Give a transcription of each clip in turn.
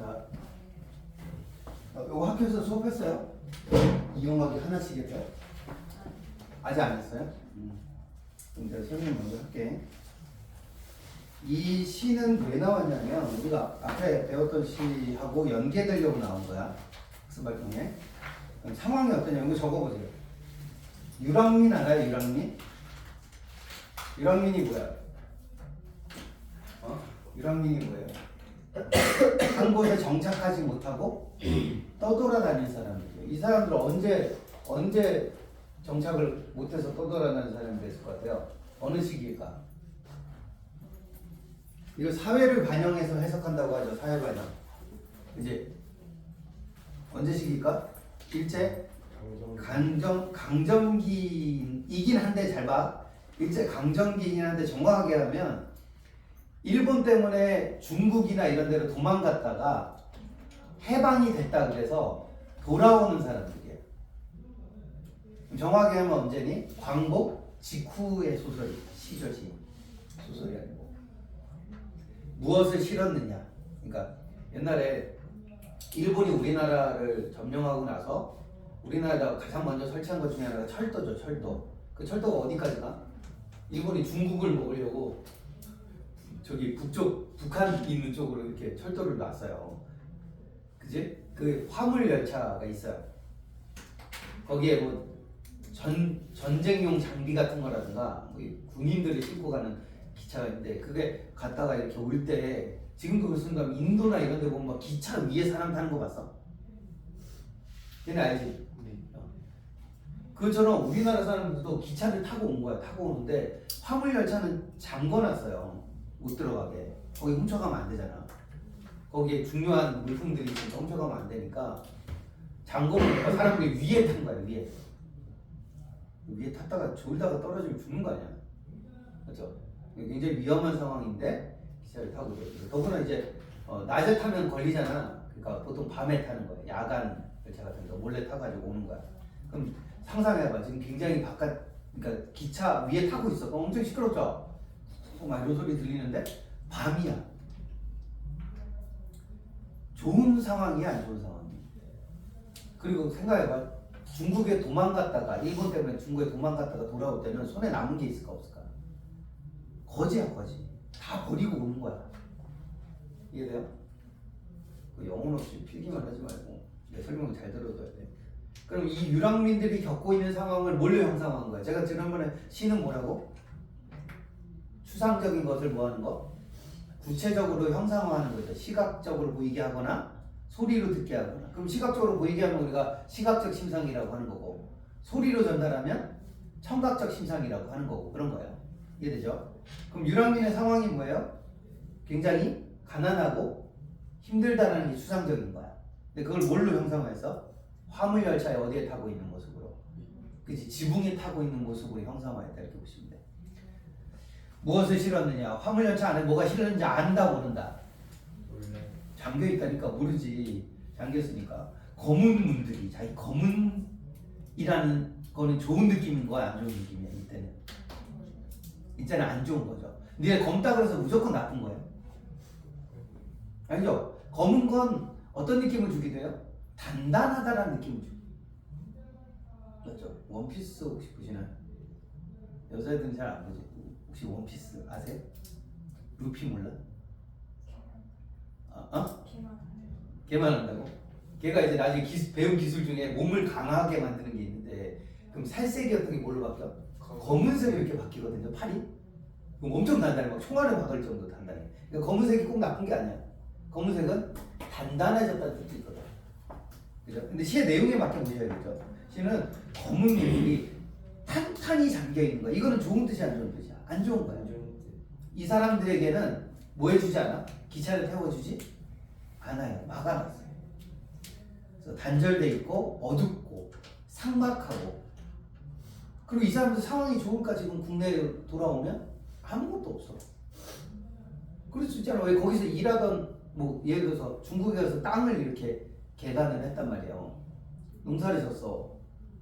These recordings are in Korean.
자, 이거 학교에서 수업했어요? 이용하기 하나씩 했죠? 아직 안 했어요? 그럼 내가 설명 먼저 할게. 이 시는 왜 나왔냐면 우리가 앞에 배웠던 시하고 연계되려고 나온 거야. 학습 활동에. 그럼 상황이 어떠냐? 이거 적어보세요. 유랑민 알아요? 유랑민? 유랑민이 뭐야? 유랑민이 뭐예요? 한 곳에 정착하지 못하고 떠돌아다니는 사람들이에요. 이 사람들 언제 정착을 못해서 떠돌아다니는 사람이 됐을 것 같아요? 어느 시기일까? 이거 사회를 반영해서 해석한다고 하죠. 사회 반영. 이제 언제 시기일까? 일제 강점기이긴 한데 잘 봐. 일제 강점기이긴 한데 정확하게 하면 일본 때문에 중국이나 이런 데로 도망갔다가 해방이 됐다 그래서 돌아오는 사람들이에요. 정확하게 하면 언제니? 광복 직후의 소설이 시조지. 소설이 아니고. 무엇을 실었느냐? 그러니까 옛날에 일본이 우리나라를 점령하고 나서 우리나라가 가장 먼저 설치한 것 중에 하나가 철도죠. 철도. 그 철도가 어디까지 가? 일본이 중국을 먹으려고 저기 북쪽 북한 있는 쪽으로 이렇게 철도를 놨어요. 그지? 그 화물 열차가 있어요. 거기에 뭐 전쟁용 장비 같은 거라든가 뭐 군인들이 싣고 가는 기차가 있는데 그게 갔다가 이렇게 올 때 지금도 그렇습니다. 인도나 이런 데 보면 막 기차 위에 사람 타는 거 봤어? 얘네 알지? 그처럼 우리나라 사람들도 기차를 타고 온 거야. 타고 오는데 화물 열차는 잠궈놨어요. 못 들어가게. 거기 훔쳐가면 안 되잖아. 거기에 중요한 물품들이 있으니까 훔쳐가면 안 되니까 잠궈놓으니까 사람들이 위에 탄 거야. 위에 탔다가 졸다가 떨어지면 죽는 거 아니야. 그렇죠? 굉장히 위험한 상황인데 기차를 타고 있어요. 더구나 이제 낮에 타면 걸리잖아. 그러니까 보통 밤에 타는 거야. 야간 열차 같은 거 몰래 타가지고 오는 거야. 그럼 상상해봐. 지금 굉장히 그러니까 기차 위에 타고 있어. 그럼 엄청 시끄럽죠? 막 이런 소리 들리는데 밤이야. 좋은 상황이야, 안 좋은 상황이야? 그리고 생각해봐. 중국에 도망갔다가 일본 때문에 중국에 도망갔다가 돌아올 때는 손에 남은 게 있을까 없을까? 거지야, 거지. 다 버리고 오는 거야. 이해돼요? 그 영혼 없이 필기만 하지 말고 내 설명을 잘 들어줘야 돼. 그럼 이 유랑민들이 겪고 있는 상황을 뭘로 형상화한 거야? 제가 지난번에 시는 뭐라고? 추상적인 것을 뭐 하는 거? 구체적으로 형상화하는 거죠. 시각적으로 보이게 하거나 소리로 듣게 하거나. 그럼 시각적으로 보이게 하면 우리가 시각적 심상이라고 하는 거고, 소리로 전달하면 청각적 심상이라고 하는 거고, 그런 거예요. 이해되죠? 그럼 유랑민의 상황이 뭐예요? 굉장히 가난하고 힘들다는 게 추상적인 거야. 근데 그걸 뭘로 형상화해서? 화물 열차에 어디에 타고 있는 모습으로, 그치? 지붕에 타고 있는 모습으로 형상화했다 이렇게 보시면 돼. 무엇을 실었느냐? 화물 열차 안에 뭐가 실었는지 안다 모른다? 잠겨 있다니까 모르지. 잠겼으니까. 검은 문들이 자기 검은이라는 거는 좋은 느낌인 거야, 안 좋은 느낌이야 이때는? 이때는 안 좋은 거죠. 근데 검다 그래서 무조건 나쁜 거예요? 아니죠? 검은 건 어떤 느낌을 주게 돼요? 단단하다라는 느낌을 줘. 맞죠? 원피스 혹시 보시나요? 여자애들은 잘 안 보지. 혹시 원피스 아세요? 루피 몰라? 걔만 한다고? 걔가 이제 나중에 배운 기술 중에 몸을 강하게 만드는 게 있는데, 그럼 살색이 어떤 게 뭘로 바뀌어? 검은색으로 이렇게 바뀌거든요, 팔이? 그럼 엄청 단단해. 막 총알을 박을 정도 단단해. 그러니까 검은색이 꼭 나쁜 게 아니야. 검은색은 단단해졌다는 뜻이 있거든. 그죠? 근데 시의 내용에 맞게 보셔야겠죠. 시는 검은 물들이 탄탄히 잠겨 있는 거야. 이거는 좋은 뜻이 안 좋은 뜻이야? 안 좋은 거야. 이 사람들에게는 뭐 해주지 않아? 기차를 태워주지 않아요. 막아놨어요. 그래서 단절돼 있고 어둡고 삭막하고, 그리고 이 사람들 상황이 좋을까? 지금 국내에 돌아오면 아무것도 없어. 그럴 수 있잖아. 왜 거기서 일하던 뭐 예를 들어서 중국에 가서 땅을 이렇게 개간을 했단 말이에요. 농사를 졌어.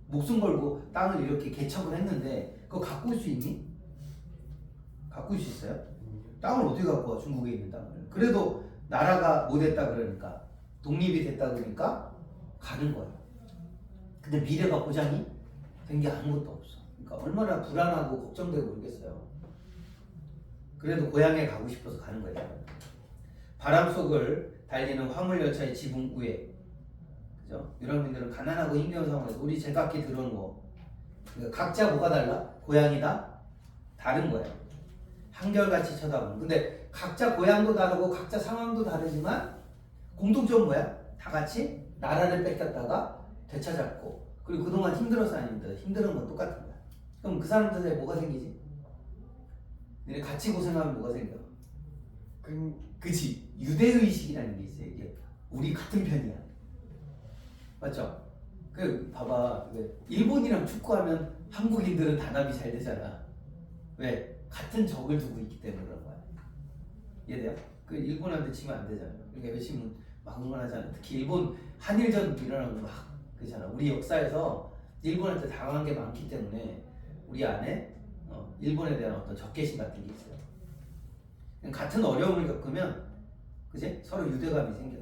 목숨 걸고 땅을 이렇게 개척을 했는데 그거 갖고 올 수 있니? 갖고 올 수 있어요? 땅을 어떻게 갖고 와? 중국에 있는 땅을. 그래도 나라가 못했다 그러니까 독립이 됐다 그러니까 가는 거야. 근데 미래가 보장이 된 게 아무것도 없어. 그러니까 얼마나 불안하고 걱정되고 그러겠어요. 그래도 고향에 가고 싶어서 가는 거예요. 바람 속을 달리는 화물열차의 지붕 위에, 그죠? 유럽민들은 가난하고 힘겨운 상황에서 우리 제각기 들어오는 거, 그러니까 각자 뭐가 달라? 고향이다? 다른 거예요. 한결같이 쳐다보는. 근데 각자 고향도 다르고 각자 상황도 다르지만 공통점은 뭐야? 다 같이 나라를 뺏겼다가 되찾았고, 그리고 그동안 힘들었어 안 힘들어? 힘든 건 똑같은 거야. 그럼 그 사람들에 뭐가 생기지? 너네 같이 고생하면 뭐가 생겨? 그치? 유대의식이라는 게 있어요. 이게 우리 같은 편이야. 맞죠? 그 봐봐, 일본이랑 축구하면 한국인들은 단합이 잘 되잖아. 왜? 같은 적을 두고 있기 때문에 그런 거야. 이해돼요? 그 일본한테 치면 안 되잖아. 그러니까 열심히 막 응원하잖아. 특히 일본 한일전 일어나면 막 그렇잖아. 우리 역사에서 일본한테 당한 게 많기 때문에 우리 안에 일본에 대한 어떤 적개심 같은 게 있어요. 같은 어려움을 겪으면 그지? 서로 유대감이 생겨.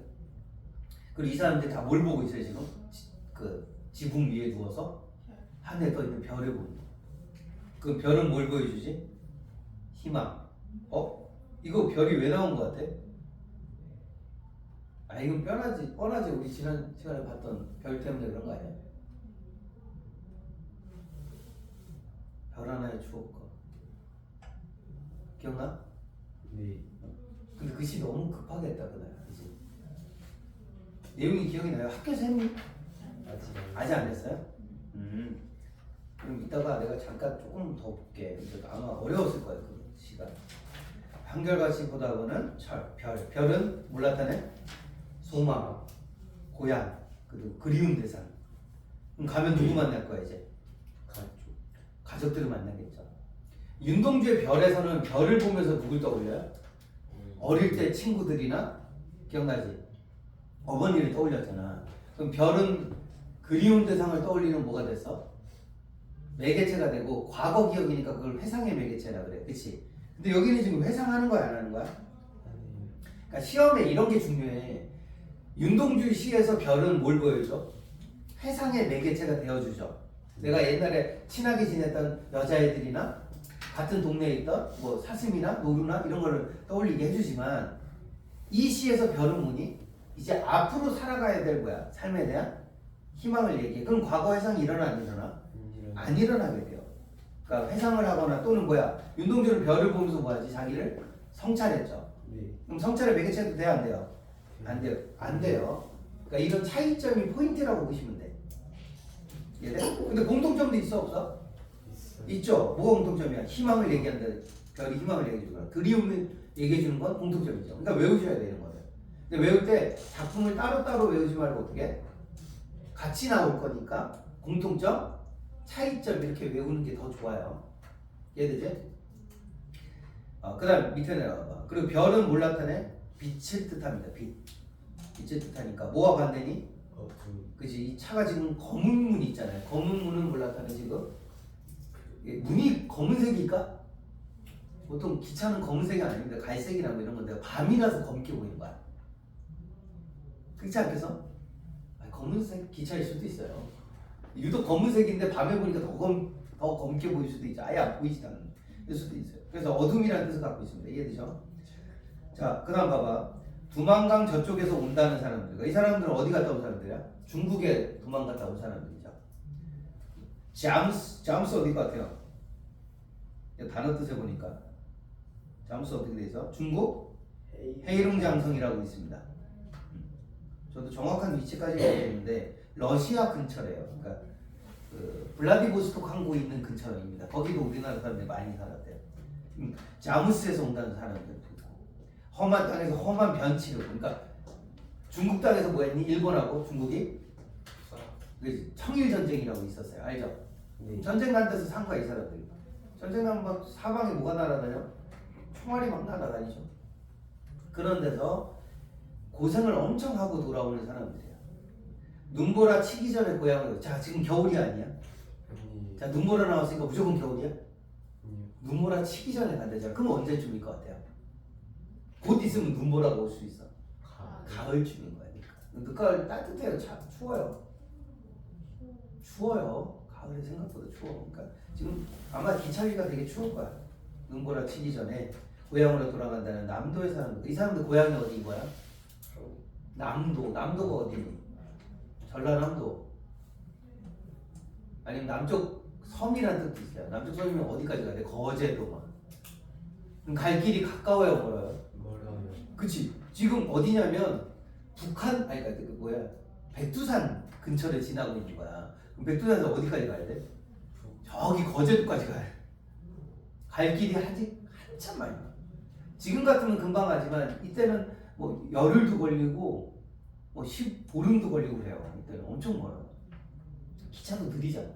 그리고 이 사람들이 다 뭘 보고 있어요 지금? 그 지붕 위에 누워서 하늘에 떠 있는 별을 보는 거야. 그 별은 뭘 보여주지? 희망. 이거 별이 왜 나온 것 같아? 이건 뻔하지. 우리 지난 시간에 봤던 별 때문에 그런 거 아니야? 별 하나의 추억과 기억나? 네. 근데 그 시 너무 급하게 했다 그날, 그지? 내용이 기억이 나요? 학교에서 했니? 아직 안 했어요? 그럼 이따가 내가 잠깐 조금 더 볼게. 아마 어려웠을 거예요 그 시간. 한결같이 보다 보는 별은 뭘 나타내? 소망, 고향, 그리고 그리운 대상. 그럼 가면 누구 만날 거야 이제? 가족들을 만나겠죠. 윤동주의 별에서는 별을 보면서 누굴 떠올려요? 어릴 때 친구들이나 기억나지? 어머니를 떠올렸잖아. 그럼 별은 그리운 대상을 떠올리는 뭐가 됐어? 매개체가 되고 과거 기억이니까 그걸 회상의 매개체라 그래. 그치? 근데 여기는 지금 회상하는 거야 안 하는 거야? 그러니까 시험에 이런 게 중요해. 윤동주 시에서 별은 뭘 보여줘? 회상의 매개체가 되어주죠. 내가 옛날에 친하게 지냈던 여자애들이나 같은 동네에 있던 뭐 사슴이나 노루나 이런 거를 떠올리게 해주지만 이 시에서 별은 뭐니? 이제 앞으로 살아가야 될 거야. 삶에 대한 희망을 얘기해. 그럼 과거 회상이 일어나 안 일어나? 안 일어나게 돼요. 그러니까 회상을 하거나 또는 뭐야? 윤동주는 별을 보면서 뭐하지? 자기를 성찰했죠. 네. 그럼 성찰의 매개체도 돼요? 안 돼요? 안 돼요. 안 돼요. 그러니까 이런 차이점이 포인트라고 보시면 돼. 이해돼? 근데 공통점도 있어 없어? 있죠. 뭐가 공통점이야? 희망을 얘기한다. 별이 희망을 얘기해주거나 그리움을 얘기해주는 건 공통점이죠. 그러니까 외우셔야 되는 거예요. 근데 외울 때 작품을 따로따로 외우지 말고 어떻게? 같이 나올 거니까 공통점, 차이점 이렇게 외우는 게 더 좋아요. 이해되지? 그 다음 밑에 내려가봐. 그리고 별은 뭘 나타내? 빛을 뜻합니다. 빛을 뜻하니까 뭐와 반대니? 그지? 이 차가 지금 검은 문이 있잖아요. 검은 문은 뭘 나타내 지금? 문이 검은색일까? 보통 기차는 검은색이 아닙니다. 갈색이라고 이런 건데 밤이라서 검게 보이는 거야. 그렇지 않겠어? 검은색 기차일 수도 있어요. 유독 검은색인데 밤에 보니까 더 검게 보일 수도 있죠. 아예 안 보이지도 않는 수도 있어요. 그래서 어둠이라는 뜻을 갖고 있습니다. 이해되죠? 자, 그 다음 봐봐. 두만강 저쪽에서 온다는 사람들. 이 사람들은 어디 갔다 온 사람들이야? 중국에 도망갔다 온 사람들이죠. 잠스 어디 같아요? 단어 뜻에 보니까 잠스 어떻게 돼 있어? 중국 헤이룽장성이라고 있습니다. 저도 정확한 위치까지 모르겠는데 러시아 근처래요. 그러니까 그 블라디보스토크 항구 있는 근처입니다. 거기도 우리나라 사람들이 많이 살았대요. 자무스에서 온다는 사람들도 있고 험한 땅에서 험한 변치를, 그러니까 중국 땅에서 뭐했니? 일본하고 중국이 청일 전쟁이라고 있었어요. 알죠? 전쟁 난 데서 산 거야 이 사람들이. 전쟁 나면 막 사방에 뭐가 날아다녀? 총알이 막 날아다니죠. 그런 데서 고생을 엄청 하고 돌아오는 사람들이야. 눈보라 치기 전에 고향을. 자, 지금 겨울이 아니야? 자, 눈보라 나왔으니까 무조건 겨울이야? 눈보라 치기 전에 간대잖아. 그럼 언제쯤일 것 같아요? 곧 있으면 눈보라가 올 수 있어. 가을쯤인 거야. 그러니까. 늦가을 따뜻해요. 추워요. 추워요. 가을에 생각보다 추워. 그러니까 지금 아마 기차기가 되게 추울 거야. 눈보라 치기 전에 고향으로 돌아간다는 남도의 사람들. 이 사람들 고향이 어디인 거야? 남도. 남도가 어디니? 전라남도. 아니면 남쪽 섬이라는 뜻도 있어요. 남쪽 섬이면 어디까지 가야 돼? 거제도만. 그럼 갈 길이 가까워요, 멀어요? 멀어요. 그치? 지금 어디냐면 북한, 아니 그러니까 그 뭐야? 백두산 근처를 지나고 있는 거야. 그럼 백두산에서 어디까지 가야 돼? 저기 거제도까지 가야 돼. 갈 길이 아직 한참 많이 나. 지금 같으면 금방 가지만 이때는 뭐 열흘도 걸리고 뭐 10보름도 걸리고 그래요. 이때는 엄청 멀어요. 기차도 느리잖아.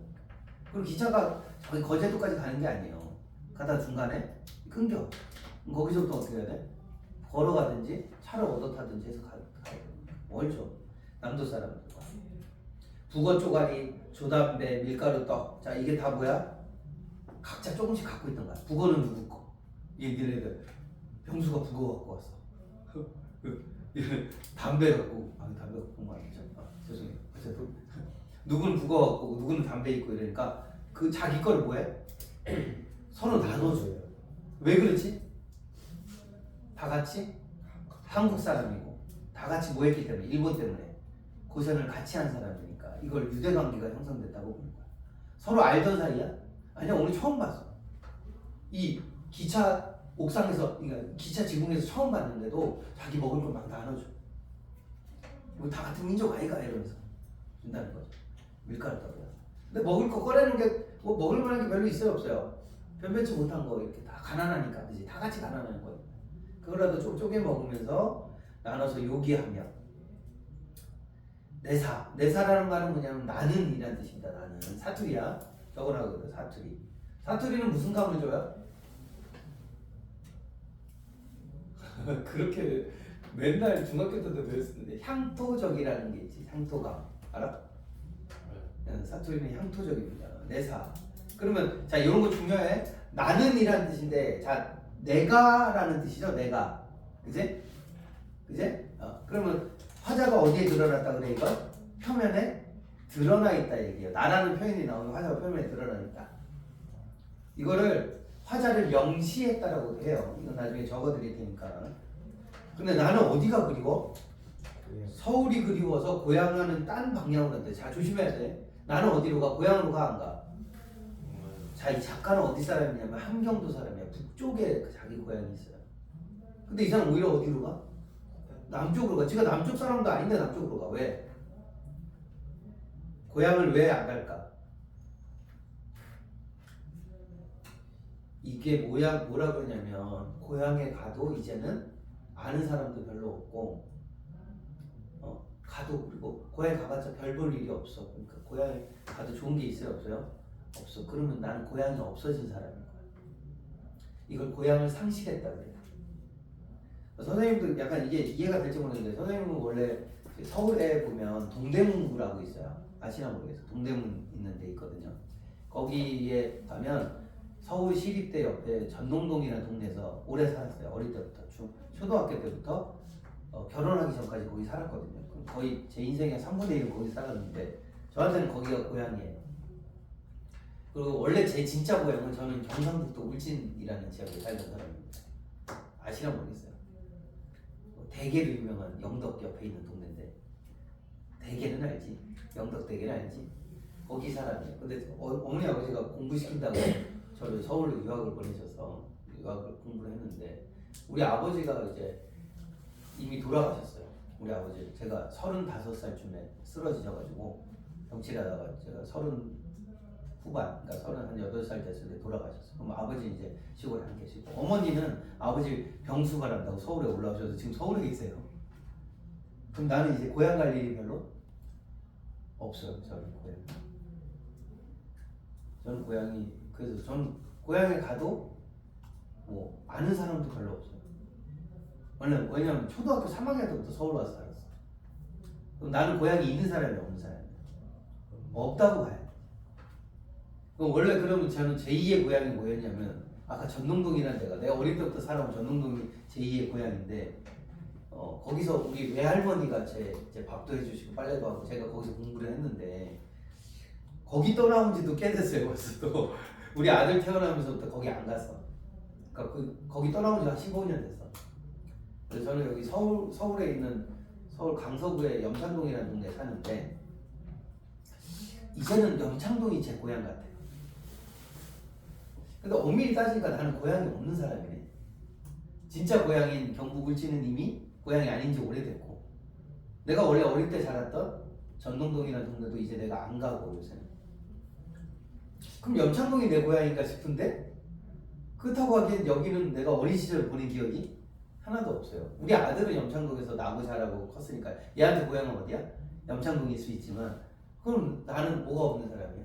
그리고 기차가 저기 거제도까지 가는 게 아니에요. 가다 중간에 끊겨. 그럼 거기서부터 어떻게 해야 돼? 걸어가든지 차를 얻어 타든지 해서 가야 돼. 멀죠. 남도 사람들과. 북어 쪼가리, 조담배, 밀가루 떡. 자, 이게 다 뭐야? 각자 조금씩 갖고 있던 거야. 북어는 누구 거? 얘네들 병수가 북어 갖고 왔어. 담배 갖고, 담배 갖고 온 아니죠? 죄송해요. 어쨌든 누구는 북어 갖고 누구는 담배 있고 이러니까 그 자기 거를 뭐해? 서로 나눠줘요. 왜 그렇지? 다 같이 한국 사람이고 다 같이 모였기 때문에 일본 때문에 고생을 같이 한 사람이니까 이걸 유대 관계가 형성됐다고 보는 거야. 서로 알던 사이야? 아니야, 오늘 처음 봤어. 이 기차 옥상에서, 그러니까 기차 지붕에서 처음 봤는데도 자기 먹을 걸 막 나눠줘. 이거 다 같은 민족 아이가 이러면서 준다는 거죠. 밀가루 떡이야. 근데 먹을 거 꺼내는 게 뭐 먹을 만한 게 별로 있어요, 없어요? 변변치 못한 거 이렇게 다 가난하니까, 그지? 다 같이 가난한 거예요. 그거라도 쪼개 먹으면서 나눠서 요기하며. 내사라는 말은 뭐냐면 나는 이란 뜻입니다. 나는 사투리야. 적으라고 그래. 사투리. 사투리는 무슨 감을 줘요? 그렇게 맨날 중학교 때도 배웠었는데 향토적이라는 게 있지. 향토감 알아? 사투리는 향토적입니다. 내사. 그러면 자 이런 거 중요해. 나는이란 뜻인데 자 내가라는 뜻이죠. 내가. 그지? 그지? 그러면 화자가 어디에 드러났다 그래 이거? 표면에 드러나 있다 얘기예요. 나라는 표현이 나오면 화자가 표면에 드러나 있다. 이거를 화자를 명시했다라고 해요. 이건 나중에 적어드릴 테니까. 근데 나는 어디가 그리워? 서울이 그리워서 고향하는 딴 방향으로 한대. 자 조심해야 돼. 나는 어디로 가? 고향으로 가 안 가? 자 이 작가는 어디 사람이냐면 함경도 사람이야. 북쪽에 자기 고향이 있어요. 근데 이 사람 오히려 어디로 가? 남쪽으로 가. 지가 남쪽 사람도 아닌데 남쪽으로 가. 왜? 고향을 왜 안 갈까? 이게 뭐라 그러냐면 고향에 가도 이제는 아는 사람도 별로 없고 가도 그리고 고향에 가봤자 별 볼 일이 없어. 그러니까 고향에 가도 좋은 게 있어요 없어요? 없어. 그러면 나는 고향이 없어진 사람인 거야. 이걸 고향을 상실했다 그래요. 선생님도 약간 이게 이해가 될지 모르겠는데 선생님은 원래 서울에 보면 동대문구라고 있어요. 아시나 모르겠어요. 동대문 있는 데 있거든요. 거기에 가면 서울시립대 옆에 전농동이라는 동네에서 오래 살았어요. 어릴 때부터 초등학교 때부터 결혼하기 전까지 거기 살았거든요. 거의 제 인생의 3분의 1을 거기 살았는데 저한테는 거기가 고향이에요. 그리고 원래 제 진짜 고향은 저는 경상북도 울진이라는 지역에 살던 사람입니다. 아시나 모르겠어요. 대게로 유명한 영덕 옆에 있는 동네인데 대게는 알지? 영덕 대게는 알지? 거기 사람이에요. 근데 어머니 아버지가 공부시킨다고 저를 서울로 유학을 보내셔서 유학을 공부를 했는데 우리 아버지가 이제 이미 돌아가셨어요. 우리 아버지 제가 35살쯤에 쓰러지셔가지고 병치하다가 제가 30 후반, 그러니까 38살 됐을 때 돌아가셨어요. 그럼 아버지 이제 시골에 안 계시고 어머니는 아버지 병수가 난다고 서울에 올라오셔서 지금 서울에 계세요. 그럼 나는 이제 고향 갈 일이 별로 없어요. 저는 고향이 그래서 저는 고향에 가도 뭐 아는 사람도 별로 없어요. 왜냐면 초등학교 3학년 때부터 서울 와서 살았어. 그럼 나는 고향이 있는 사람이 없는 사람이야. 없다고 봐요. 원래 그러면 저는 제2의 고향이 뭐였냐면 아까 전농동이라는 데가 내가 어릴 때부터 살아온 전농동이 제2의 고향인데 거기서 우리 외할머니가 제 밥도 해주시고 빨래도 하고 제가 거기서 공부를 했는데 거기 떠나온 지도 꽤 됐어요. 벌써 또 우리 아들 태어나면서부터 거기 안 갔어. 그러니까 거기 떠나온 지가 15년 됐어. 그래서 저는 여기 서울에 있는 서울 강서구의 염창동이라는 동네에 사는데 이제는 염창동이 제 고향 같아요. 근데 엄밀히 따지니까 나는 고향이 없는 사람이네. 진짜 고향인 경북 울진은 이미 고향이 아닌 지 오래됐고 내가 원래 어릴 때 자랐던 전동동이라는 동네도 이제 내가 안 가고 요새는. 그럼 염창동이 내 고향인가 싶은데 그렇다고 하기엔 여기는 내가 어린 시절 보낸 기억이 하나도 없어요. 우리 아들은 염창동에서 나고 자라고 컸으니까 얘한테 고향은 어디야? 염창동일 수 있지만 그럼 나는 뭐가 없는 사람이야?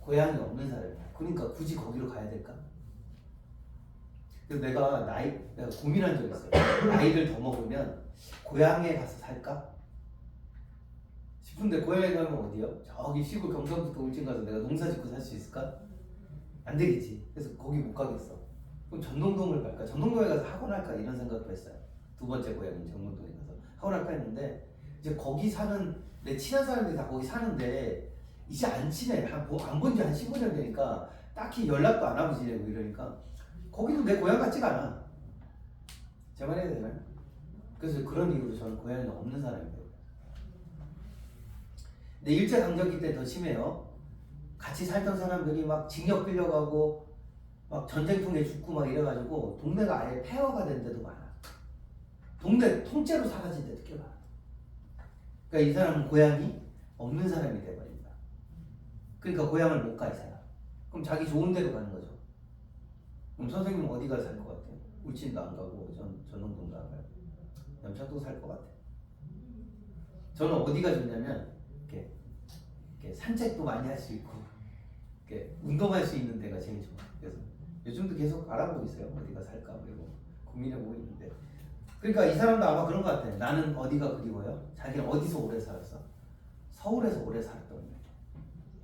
고향이 없는 사람이야. 그러니까 굳이 거기로 가야 될까? 그래서 내가 고민한 적 있어요. 나이를 더 먹으면 고향에 가서 살까? 싶은데 고향에 가면 어디요? 저기 시골 경상북도 울진 가서 내가 농사 짓고 살 수 있을까? 안 되겠지. 그래서 거기 못 가겠어. 그럼 전동동을 갈까? 전동동에 가서 학원 할까? 이런 생각도 했어요. 두 번째 고향인 전동동에 가서 학원 할까 했는데 이제 거기 사는 내 친한 사람들이 다 거기 사는데 이제 안 친해. 안 본 지 한 15년 되니까 딱히 연락도 안 하고 지내고 이러니까 거기도 내 고향 같지가 않아. 제 말 해야 되나요? 그래서 그런 이유로 저는 고향이 없는 사람이에요. 근데 일제강점기 때 더 심해요. 같이 살던 사람들이 막 징역 끌려가고 막 전쟁통에 죽고 막 이래가지고 동네가 아예 폐허가 된 데도 많아. 동네 통째로 사라진 데도 꽤 많아. 그러니까 이 사람은 고향이 없는 사람이 돼버린다. 그러니까 고향을 못 가 이 사람. 그럼 자기 좋은 데로 가는 거죠. 그럼 선생님 어디 가서 살 것 같아요? 울진도 안 가고 전동동도 안 가고 염창동 살 것 같아요. 저는 어디가 좋냐면 이렇게 산책도 많이 할 수 있고 이렇게 운동할 수 있는 데가 제일 좋아요. 그래서 요즘도 계속 알아보고 있어요. 어디가 살까 그리고 고민해보고 있는데 그러니까 이 사람도 아마 그런 것 같아요. 나는 어디가 그리워요? 자기는 어디서 오래 살았어? 서울에서 오래 살았던 거예요.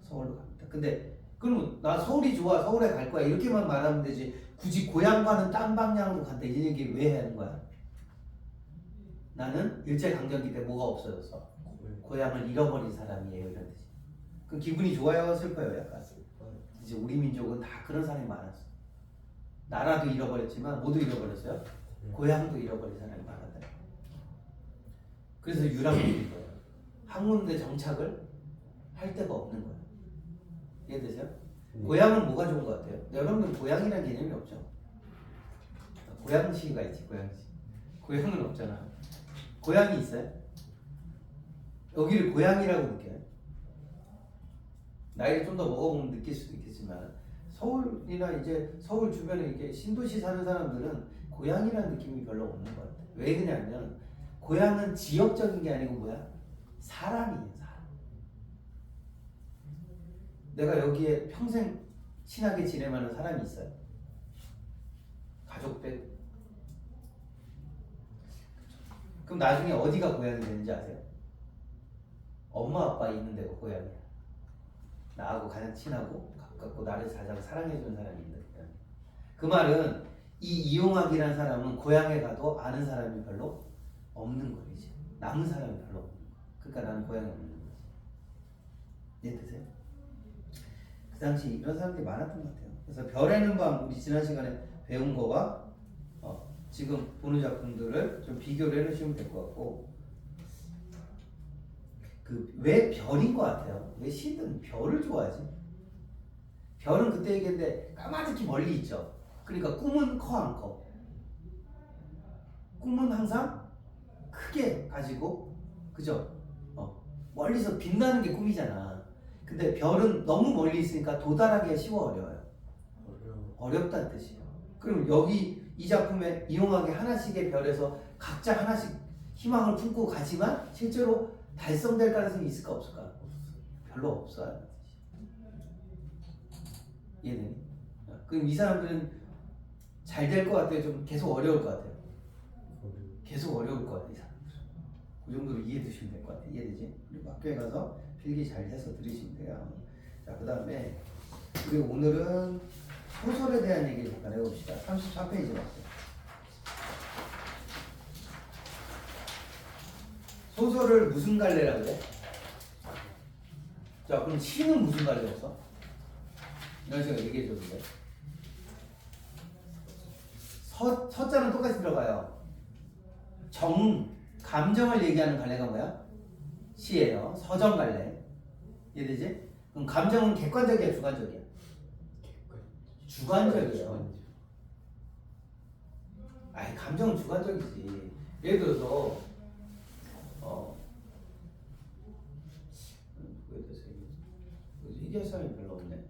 서울로 갑니다. 근데 그럼 나 서울이 좋아 서울에 갈 거야 이렇게만 말하면 되지 굳이 고향과는 딴 방향으로 간다 이 얘기를 왜 해야 하는 거야? 나는 일제강점기 때 뭐가 없어졌어? 고향을 잃어버린 사람이에요 이런 뜻이. 그럼 기분이 좋아요 슬퍼요 약간? 이제 우리 민족은 다 그런 사람이 많았어. 나라도 잃어버렸지만 모두 잃어버렸어요. 고향도 잃어버린 사람이 많았다. 그래서 유랑민인 거예요. 학문대 정착을 할 데가 없는 거예요. 이해되세요? 고향은 뭐가 좋은 것 같아요? 여러분들 고향이라는 개념이 없죠. 고향시가 있지 고향시. 고향은 없잖아. 고향이 있어요? 여기를 고향이라고 느껴요? 나이를 좀 더 먹어보면 느낄 수도 있겠지만 서울이나 이제 서울 주변에 이렇게 신도시 사는 사람들은 고향이라는 느낌이 별로 없는 것 같아요. 왜 그러냐면 고향은 지역적인 게 아니고 뭐야? 사람이에요. 사람. 내가 여기에 평생 친하게 지내만한 사람이 있어요. 가족 빼고. 그럼 나중에 어디가 고향이 되는지 아세요? 엄마 아빠 있는 데가 고향이야. 나하고 가장 친하고 가깝고 나를 가장 사랑해주는 사람이 있는 거야. 그 말은 이 이용학이라는 사람은 고향에 가도 아는 사람이 별로 없는 거지. 남은 사람이 별로 없는 거야. 그러니까 나는 고향에 없는 거지. 이해되세요? 그 당시 이런 사람들이 많았던 것 같아요. 그래서 별에는 밤 우리 지난 시간에 배운 거와 지금 보는 작품들을 좀 비교를 해주시면 될 것 같고 왜 별인 것 같아요? 왜 시인들은 별을 좋아하지? 별은 그때 얘기했는데 까마득히 멀리 있죠. 그러니까 꿈은 커 안 커? 꿈은 항상 크게 가지고 그죠? 멀리서 빛나는 게 꿈이잖아. 근데 별은 너무 멀리 있으니까 도달하기가 쉬워 어려워요? 어렵다는 뜻이에요. 그럼 여기 이 작품에 이용하게 하나씩의 별에서 각자 하나씩 희망을 품고 가지만 실제로 달성될 가능성이 있을까 없을까? 별로 없어요. 이해되니? 그럼 이 사람들은 잘 될 것 같아요? 좀 계속 어려울 것 같아요? 계속 어려울 것 같아요. 이 사람들. 그 정도로 이해해 두시면 될 것 같아요. 이해되지? 그리고 학교에 가서 필기 잘 해서 들으시면 돼요. 자, 그 다음에 그리고 오늘은 소설에 대한 얘기를 잠깐 해봅시다. 34페이지 봤어요. 소설을 무슨 갈래라고 그래? 자, 그럼 시는 무슨 갈래였어? 이런 식으로 얘기해줘도 돼. 서자는 똑같이 들어가요. 감정을 얘기하는 갈래가 뭐야? 시예요. 서정 갈래. 이해되지? 그럼 감정은 객관적이야, 주관적이야? 주관적이에요. 아이, 감정은 주관적이지. 예를 들어서 얘기할 사람이 별로 없네.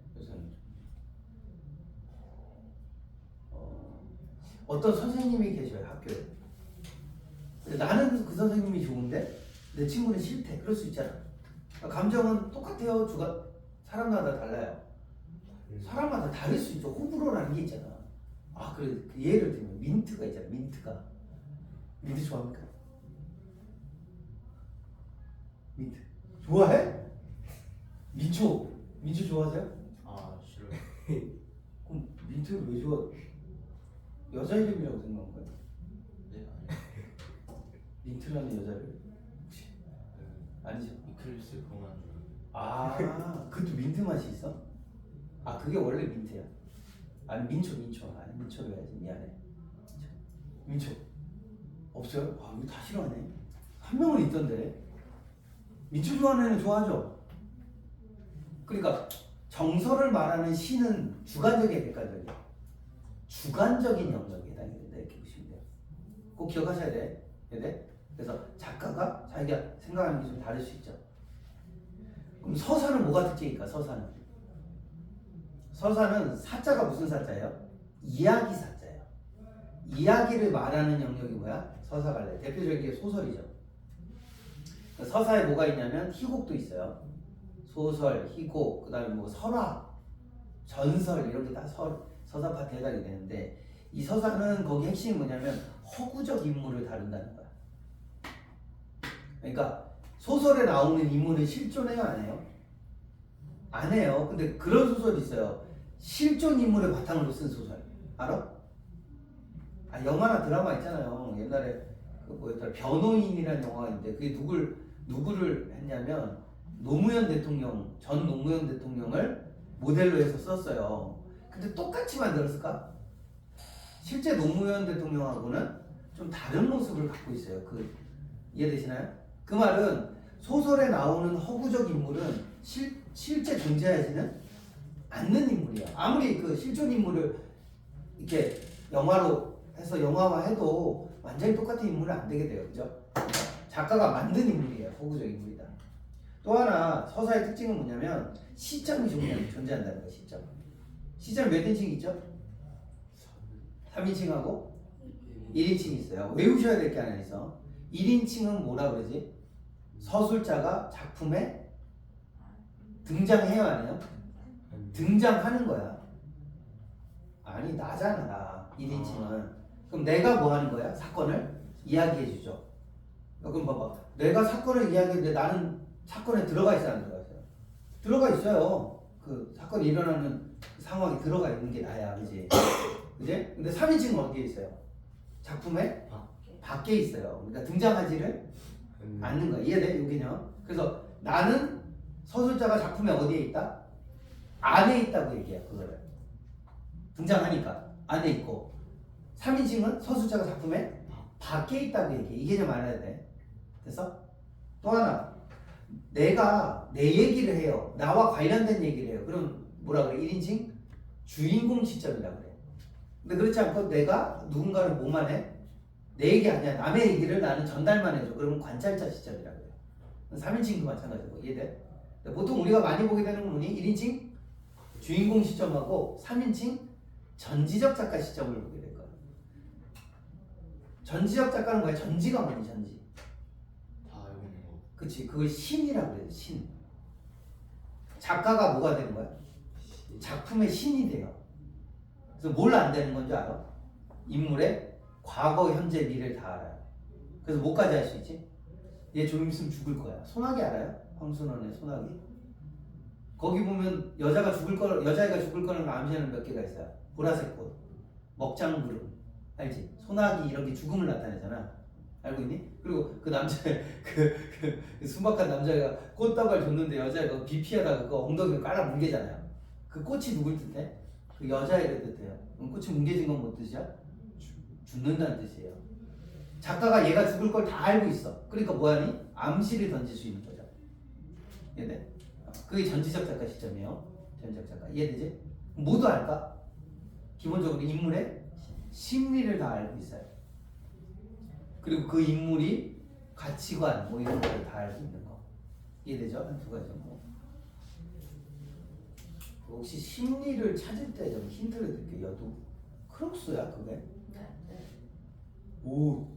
어떤 선생님이 계셔요, 학교에. 나는 그 선생님이 좋은데 내 친구는 싫대. 그럴 수 있잖아. 감정은 똑같아요. 사람마다 달라요. 사람마다 다를 수 있죠. 호불호라는 게 있잖아. 아, 그래. 그 예를 들면 민트가 있잖아. 민트 좋아합니까? 민트 좋아해? 민초 좋아하세요? 아 싫어요. 그럼 민트를 왜 좋아? 여자 이름이라고 생각한 거야? 네 아니요. 민트라는 여자를 혹시 아니죠? 이클립스 그만 줄. 아, 그것도 민트 맛이 있어? 아, 그게 원래 민트야? 아니, 민초. 아니, 민초로 해야지. 미안해. 민초. 없어요? 아, 이거 다 싫어하네. 한 명은 있던데. 민초 좋아하는 애는 좋아하죠? 그러니까 정서를 말하는 시는 주관적이야, 객관적이야? 주관적인 영역에 해당이 된다, 이렇게 보시면 돼요. 꼭 기억하셔야 돼. 그래서 작가가 자기가 생각하는 게 좀 다를 수 있죠. 그럼 서사는 뭐가 특징일까? 서사는 사자가 무슨 사자예요? 이야기 사자예요. 이야기를 말하는 영역이 뭐야? 서사 갈래. 대표적인 게 소설이죠. 서사에 뭐가 있냐면 희곡도 있어요. 소설, 희곡, 그 다음에 뭐 설화, 전설 이런 게 다 서사 파트에 해당이 되는데, 이 서사는 거기 핵심이 뭐냐면 허구적 인물을 다룬다는 거야. 그러니까 소설에 나오는 인물은 실존해요, 안 해요? 안 해요. 근데 그런 소설이 있어요. 실존 인물을 바탕으로 쓴 소설. 알아? 아, 영화나 드라마 있잖아요. 옛날에 그 뭐였더라, 변호인이라는 영화가 있는데 그게 누구를 했냐면 전 노무현 대통령을 모델로 해서 썼어요. 근데 똑같이 만들었을까? 실제 노무현 대통령하고는 좀 다른 모습을 갖고 있어요. 이해되시나요? 그 말은 소설에 나오는 허구적 인물은 실제 존재하지는 않는 인물이야. 아무리 그 실존 인물을 이렇게 영화로 해서 영화화해도 완전히 똑같은 인물은 안 되게 돼요. 그죠? 작가가 만든 인물이에요. 허구적 인물이다. 또 하나 서사의 특징은 뭐냐면 시점이 존재한다는 거예요. 시점 몇 인칭이 있죠? 3인칭하고 1인칭이 있어요. 외우셔야 될 게 하나 있어. 1인칭은 뭐라 그러지? 서술자가 작품에 등장해요, 안 해요? 등장하는 거야. 아니, 나잖아, 나. 1인칭은. 그럼 내가 뭐 하는 거야? 사건을 이야기해 주죠. 그럼 봐봐. 내가 사건을 이야기했는데 나는 사건에 들어가 있어요, 안 들어가 있어요? 들어가 있어요. 그 사건이 일어나는 상황에 들어가 있는 게 나야, 그지? 그지? 근데 3인칭은 어디에 있어요? 작품에 밖에 있어요. 그러니까 등장하지를 않는 거야. 이해돼? 요 개념. 그래서 나는 서술자가 작품에 어디에 있다? 안에 있다고 얘기해요. 그거를. 등장하니까 안에 있고, 3인칭은 서술자가 작품에 밖에 있다고 얘기해. 이 개념 알아야 돼. 됐어? 또 하나, 내가 내 얘기를 해요. 나와 관련된 얘기를 해요. 그럼 뭐라 그래? 1인칭? 주인공 시점이라고 그래. 근데 그렇지 않고 내가 누군가를 뭐만 해? 내 얘기 아니야. 남의 얘기를 나는 전달만 해줘. 그러면 관찰자 시점이라고 해요. 3인칭도 마찬가지고. 이해돼? 보통 우리가 많이 보게 되는 건 뭐니? 1인칭? 주인공 시점하고 3인칭? 전지적 작가 시점을 보게 될 거야. 전지적 작가는 뭐야? 전지가 뭐니? 전지. 다 알고 있는 거. 그치. 그걸 신이라고 해요. 신. 작가가 뭐가 되는 거야? 작품의 신이 돼요. 그래서 뭘 안 되는 건지 알아? 인물의 과거, 현재, 미래를 다 알아요. 그래서 뭐까지 알 수 있지? 얘 좀 있으면 죽을 거야. 소나기 알아요? 황순원의 소나기? 거기 보면 여자애가 죽을 거라는 암시하는 몇 개가 있어요. 보라색 꽃, 먹장구름, 알지? 소나기 이런 게 죽음을 나타내잖아. 알고 있니? 그리고 그 남자 그 순박한 남자가 꽃다발 줬는데 여자가 비피하다가 그 엉덩이를 깔아 뭉개잖아요. 그 꽃이 누굴 뜻해? 그 여자애를 뜻해요. 그럼 꽃이 뭉개진 건 뭐 뜻이야? 죽는다는 뜻이에요. 작가가 얘가 죽을 걸 다 알고 있어. 그러니까 뭐하니? 암시를 던질 수 있는 거죠. 이해돼? 그게 전지적 작가 시점이에요. 전지적 작가. 이해되지? 모두 알까? 기본적으로 인물의 심리를 다 알고 있어요. 그리고 그 인물이 가치관 뭐 이런 거를 다 알고 있는 거. 이해되죠? 한 두 가지 정도. 혹시 심리를 찾을 때 좀 힌트를 드릴게요. 여두 크록스야 그게? 네. 오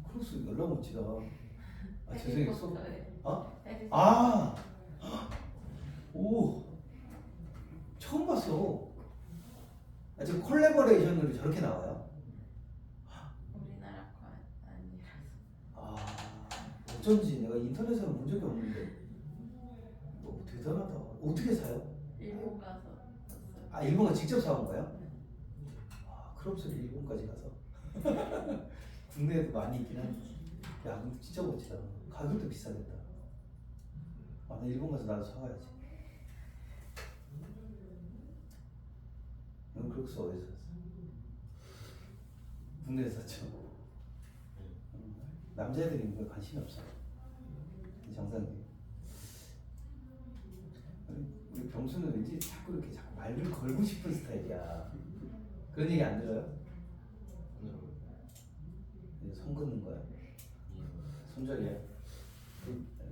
크록스 연락 못지다. 아 죄송해요. 어? 아! 오! 처음 봤어. 아, 지금 콜라보레이션으로 저렇게 나와요? 우리나라 거 아니라서. 아, 어쩐지 내가 인터넷에는 본 적이 없는데. 너무 대단하다. 어떻게 사요? 일본 가서 샀어요. 아, 일본 가 직접 사온 거예요? 아, 크롭스를 일본까지 가서. 국내에도 많이 있긴 한데. 야, 근데 진짜 멋지다. 가격도 비싸겠다. 아, 나 일본 가서 나도 사와야지. 넌 크록스 어디서 샀어? 국내에서 샀죠? 남자애들이 이거 관심이 없어. 정상이. 우리 병수는 왠지 자꾸 이렇게 자꾸 말을 걸고 싶은 스타일이야. 그런 얘기 안 들어요? 이제 손 긋는 거야. 손절이야.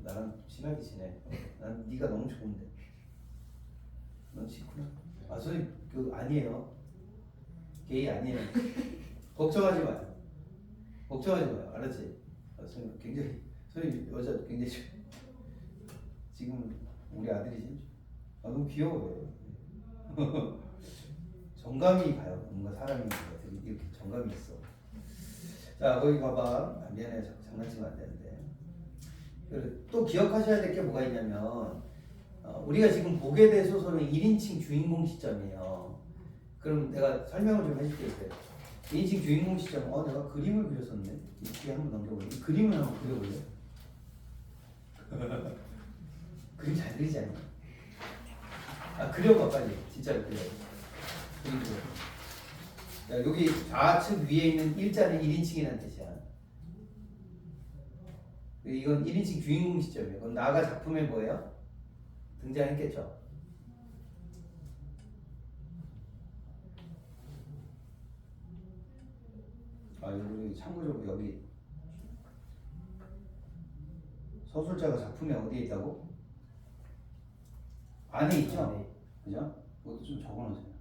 나랑 친하게 지내. 난 네가 너무 좋은데. 넌 싫구나. 아, 소리 그 아니에요. 게이 아니에요. 걱정하지 마요. 걱정하지 마요. 알았지? 아, 소리 굉장히 소리 여자 굉장히 좋아. 지금 우리 아들이지. 아, 너무 귀여워요. 정감이 가요. 뭔가 사람이 이렇게 정감이 있어. 자, 거기 봐봐. 아, 미안해. 자꾸 장난치면 안 되는데. 또 기억하셔야 될 게 뭐가 있냐면 우리가 지금 보게 될 소설은 1인칭 주인공 시점이에요. 그럼 내가 설명을 좀 해줄게. 1인칭 주인공 시점. 내가 그림을 그렸었네. 뒤에 한번 넘겨볼래? 이 그림을 한번 그려볼래? 그림 잘 그리지 않냐? 아, 그려봐 빨리. 진짜로 그려. 그림 그려. 자, 여기 좌측 위에 있는 일자는 1인칭이라는 뜻이야. 이건 1인칭 주인공 시점이에요. 그럼 나가 작품에 뭐예요? 등장했겠죠. 아, 여기 참고적으로 여기 서술자가 작품에 어디에 있다고? 안에 있죠? 그죠? 그것도 좀 적어놓으세요.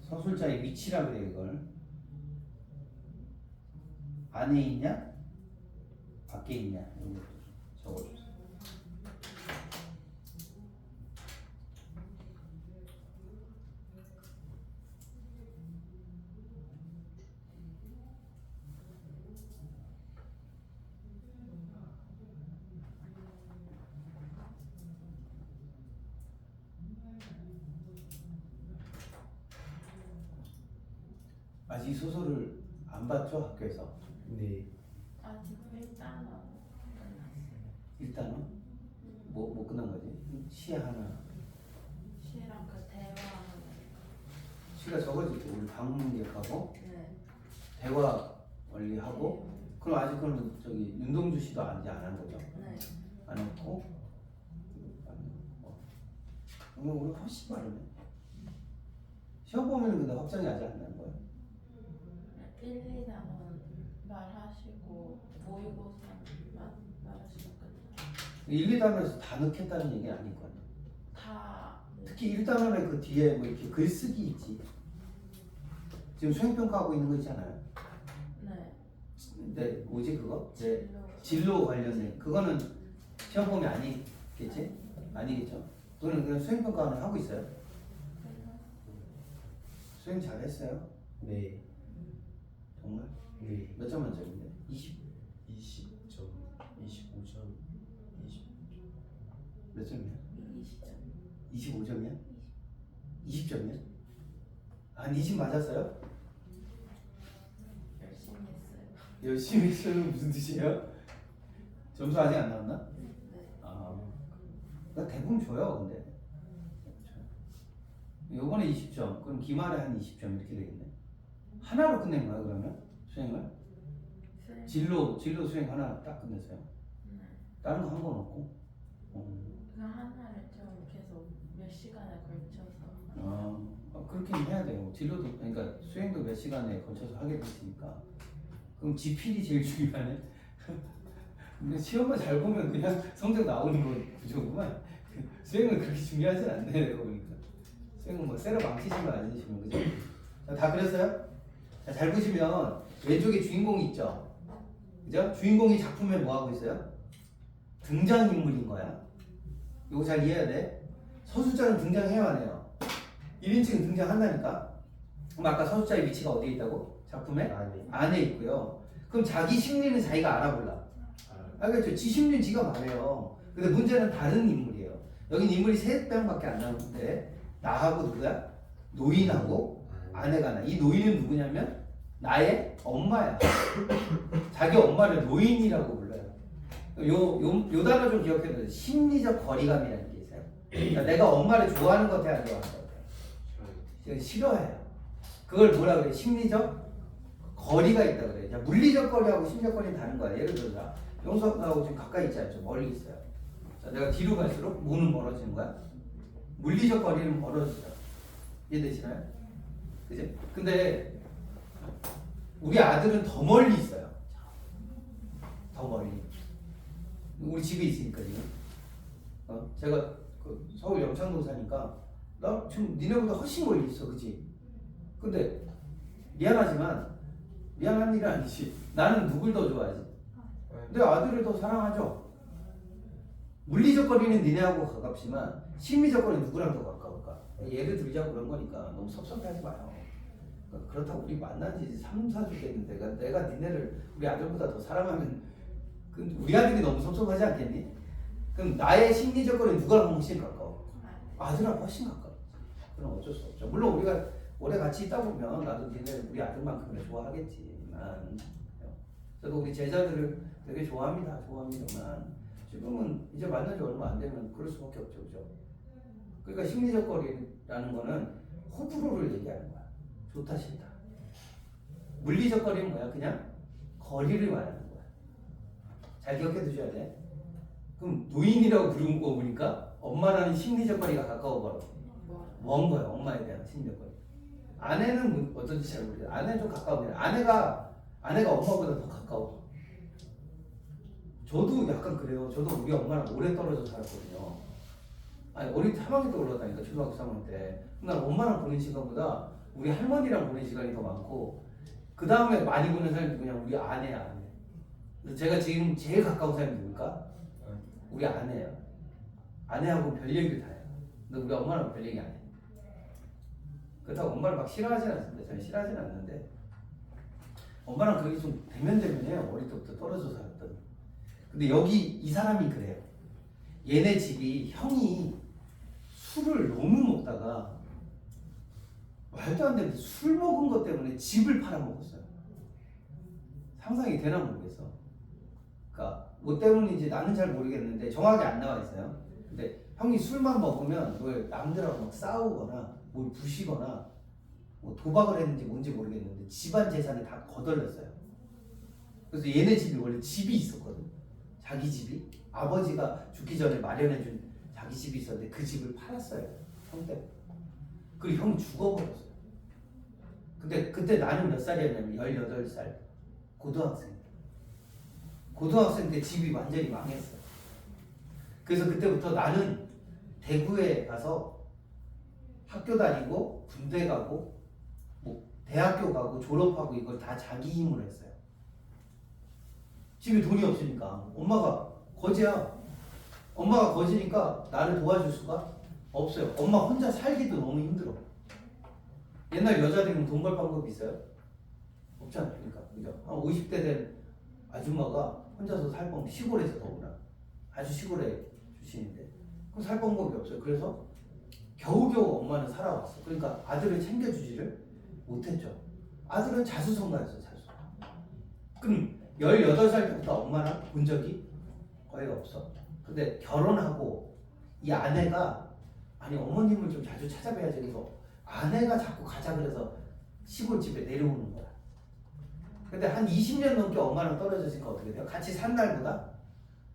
서술자의 위치라 그래요, 이걸. 안에 있냐? 밖에 있냐? 이런 것도 좀 적어주세요. 아직 소설을 안 봤죠? 학교에서? 네. 아직 일단은 끝났어요. 일단은 뭐 끝난 거지? 시 하나. 시랑 그 대화하는. 시가 적어지고 우리 방문객하고 네. 대화 원리하고 그럼 아직 그럼 저기 윤동주 씨도 아직 안 한 거죠? 네. 안 했고 오늘 우리 훨씬 빠르네. 시험 보면 근데 확정이 아직 안 난 거예요? 1, 2단원 말하시고 모의고사만 말하시면 끝나요. 1, 2단원에서 다 넣겠다는 얘기는 아닐 거 아니에요. 다. 특히 1단원의 그 뒤에 뭐 이렇게 글쓰기 있지. 지금 수행평가하고 있는 거 있잖아요. 네. 근데 뭐지 그거? 제 진로. 진로 관련된 그거는 시험 보면 아니겠지? 아니겠죠? 그거는 그냥 수행평가는 하고 있어요. 수행 잘했어요? 네. 정말? 네. 몇 점 만점인데? 20? 20점, 25점, 20. 몇 점이야? 20점. 25점이야? 20점이야? 한 20 맞았어요? 열심히 했어는 무슨 뜻이에요? 점수 아직 안 나왔나? 네. 아, 나 대부분 줘요, 근데. 요번에 20점, 그럼 기말에 한 20점 이렇게 되겠네. 하나로 끝낸 거야, 그러면? 수행을? 수행. 진로 수행 하나 딱 끝냈어요. 네. 다른 거 한 건 없고. 그 하나를 좀 계속 몇 시간에 걸쳐서. 그렇게 해야 돼요. 진로도, 그러니까 수행도 몇 시간에 걸쳐서 하게 됐으니까. 그럼 지필이 제일 중요하네. 근데 시험만 잘 보면 그냥 성적 나오는 거 구조구만. 수행은 그렇게 중요하진 않네, 내가 보니까. 수행은 뭐 쎄러 망치신 거 아니시면, 그죠? 자, 다 그렸어요? 자, 잘 보시면 왼쪽에 주인공이 있죠? 그죠? 주인공이 작품에 뭐 하고 있어요? 등장인물인 거야. 이거 잘 이해해야 돼. 서술자는 등장해야 하네요. 1인칭은 등장한다니까. 그럼 아까 서술자의 위치가 어디에 있다고? 작품에? 안에 있고요. 그럼 자기 심리는 자기가 알아볼라. 알겠죠? 지 심리는 지가 말해요. 근데 문제는 다른 인물이에요. 여긴 인물이 3명밖에 안 나오는데 나하고 누구야? 노인하고 아내가 나. 이 노인은 누구냐면 나의 엄마야. 자기 엄마를 노인이라고 불러요. 요 단어 좀 기억해야 돼요. 심리적 거리감이라는 게 있어요. 그러니까 내가 엄마를 좋아하는 것 같아, 안 좋아하는 것 같아? 싫어해요. 그걸 뭐라 그래? 심리적 거리가 있다 그래. 자, 물리적 거리하고 심리적 거리는 다른 거야. 예를 들어서 용석하고 지금 가까이 있지 않죠? 멀리 있어요. 자, 내가 뒤로 갈수록 문은 멀어지는 거야. 물리적 거리는 멀어지죠. 이해되시나요? 그지? 근데 우리 아들은 더 멀리 있어요. 더 멀리. 우리 집에 있으니까 지금. 제가 그 서울 영창동 사니까 나 지금 니네보다 훨씬 멀리 있어, 그지? 근데 미안하지만 미안한 일은 아니지. 나는 누굴 더 좋아하지? 내 아들을 더 사랑하죠. 물리적 거리는 니네하고 가깝지만 심리적 거리는 누구랑 더 가까울까? 예를 들자고 그런 거니까 너무 섭섭해하지 마요. 그렇다고 우리 만난 지 3, 4주 됐는데 내가 니네를 우리 아들보다 더 사랑하면 우리 아들이 너무 섭섭하지 않겠니? 그럼 나의 심리적 거리는 누구랑 훨씬 가까워? 아들하고 훨씬 가까워. 그럼 어쩔 수 없죠. 물론 우리가 오래 같이 있다 보면 나도 니네 우리 아들만큼은 좋아하겠지만 저도 우리 제자들을 되게 좋아합니다만 지금은 이제 만난 지 얼마 안 되면 그럴 수밖에 없죠, 그죠? 그러니까 심리적 거리라는 거는 호불호를 얘기하는 거야. 좋다 싫다. 물리적 거리는 뭐야? 그냥 거리를 말하는 거야. 잘 기억해 두셔야 돼. 그럼 노인이라고 부르는 거 보니까 엄마라는 심리적 거리가 가까워 버려. 먼 거야, 엄마에 대한 심리적 거리. 아내는 어떤지 잘 모르겠어요. 아내는 좀 가까운데 아내가 엄마보다 더 가까워. 저도 약간 그래요. 저도 우리 엄마랑 오래 떨어져 살았거든요. 아니 어릴 때 3학년 때 올라다니까 초등학교 3학년 때. 난 엄마랑 보낸 시간보다 우리 할머니랑 보낸 시간이 더 많고 그 다음에 많이 보낸 사람이 누구냐? 우리 아내야, 아내. 그래서 제가 지금 제일 가까운 사람이 누굴까? 우리 아내예요. 아내하고 별 얘기를 다 해요. 근데 우리 엄마랑 별 얘기 안 해. 그렇다고 엄마를 막 싫어하진 않습니다. 저는 싫어하진 않는데 엄마랑 그게 좀 대면대면해요. 어릴 때부터 떨어져 살았더니. 근데 여기 이 사람이 그래요. 얘네 집이 형이 술을 너무 먹다가 말도 안 되는데 술 먹은 것 때문에 집을 팔아먹었어요. 상상이 되나 모르겠어. 그러니까 뭐 때문인지 나는 잘 모르겠는데 정확히 안 나와 있어요. 근데 형이 술만 먹으면 뭘 남들하고 막 싸우거나 뭘 부시거나 뭐 도박을 했는지 뭔지 모르겠는데 집안 재산이 다 거덜렸어요. 그래서 얘네 집이 원래 집이 있었거든. 자기 집이 아버지가 죽기 전에 마련해준 자기 집이 있었는데 그 집을 팔았어요. 형 때문에. 그리고 형이 죽어버렸어요. 근데 그때 나는 몇 살이었냐면 18살 고등학생. 고등학생 때 집이 완전히 망했어요. 그래서 그때부터 나는 대구에 가서 학교 다니고 군대 가고 뭐 대학교 가고 졸업하고 이걸 다 자기 힘으로 했어요. 집에 돈이 없으니까 엄마가 거지야. 엄마가 거지니까 나를 도와줄 수가 없어요. 엄마 혼자 살기도 너무 힘들어. 옛날 여자들은 돈 벌 방법이 있어요? 없지 않습니까? 그죠? 한 50대 된 아줌마가 혼자서 살 방법, 시골에서 더구나 아주 시골에 주시는데 그럼 살 방법이 없어요. 그래서 겨우겨우 엄마는 살아왔어. 그러니까 아들을 챙겨주지를 못했죠. 아들은 자수성가였어. 자수. 그럼 18살 때부터 엄마랑 본 적이 거의 없어. 근데 결혼하고 이 아내가 아니 어머님을 좀 자주 찾아뵈야지 그래서 아내가 자꾸 가자 그래서 시골집에 내려오는 거야. 근데 한 20년 넘게 엄마랑 떨어졌으니까 어떻게 돼요? 같이 산 날보다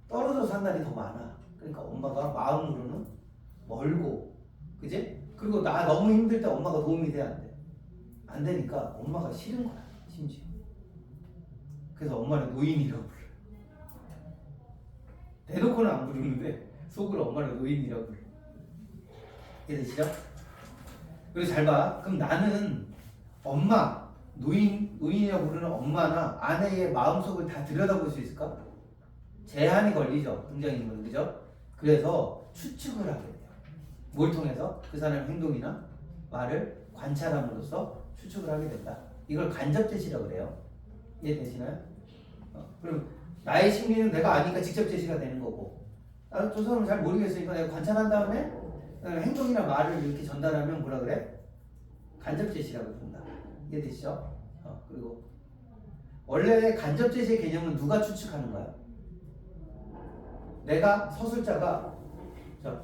떨어져 산 날이 더 많아. 그러니까 엄마가 마음으로는 멀고, 그지? 그리고 나 너무 힘들 때 엄마가 도움이 돼, 안 돼? 안 되니까 엄마가 싫은 거야, 심지어. 그래서 엄마는 노인이라고 불러. 대놓고는 안 부르는데 속으로 엄마를 노인이라고 불러. 이해되시죠? 그리고 잘 봐. 그럼 나는 엄마, 노인이라고 부르는 엄마나 아내의 마음속을 다 들여다볼 수 있을까? 제한이 걸리죠. 등장인물은. 그죠? 그래서 추측을 하게 돼요. 뭘 통해서? 그 사람의 행동이나 말을 관찰함으로써 추측을 하게 된다. 이걸 간접 제시라고 그래요. 이해되시나요? 그럼 나의 심리는 내가 아니까 직접 제시가 되는 거고, 저 사람은 잘 모르겠으니까 내가 관찰한 다음에 행동이나 말을 이렇게 전달하면 뭐라 그래? 간접 제시라고 부른다. 이해되시죠? 그리고 원래 간접 제시의 개념은 누가 추측하는 거야? 내가 서술자가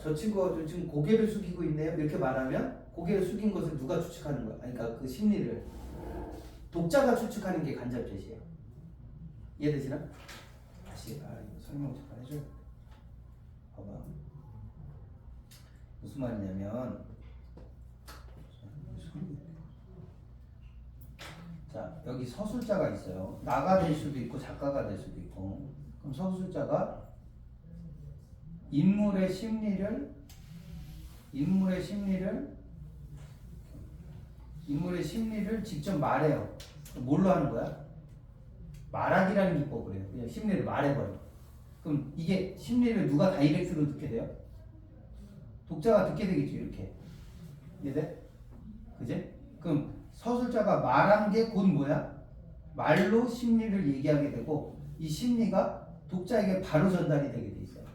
저 친구가 지금 고개를 숙이고 있네요 이렇게 말하면 고개를 숙인 것을 누가 추측하는 거야? 그러니까 그 심리를 독자가 추측하는 게 간접 제시예요. 이해되시나? 다시 이거 설명 잠깐 해줘야 돼. 봐봐. 무슨 말이냐면 자 여기 서술자가 있어요. 나가 될 수도 있고 작가가 될 수도 있고. 그럼 서술자가 인물의 심리를 직접 말해요. 뭘로 하는 거야? 말하기라는 기법을 해요. 그냥 심리를 말해버려. 그럼 이게 심리를 누가 다이렉트로 듣게 돼요? 독자가 듣게 되겠죠. 이렇게. 이해돼? 그지? 그럼 서술자가 말한 게 곧 뭐야? 말로 심리를 얘기하게 되고 이 심리가 독자에게 바로 전달이 되게 돼 있어요.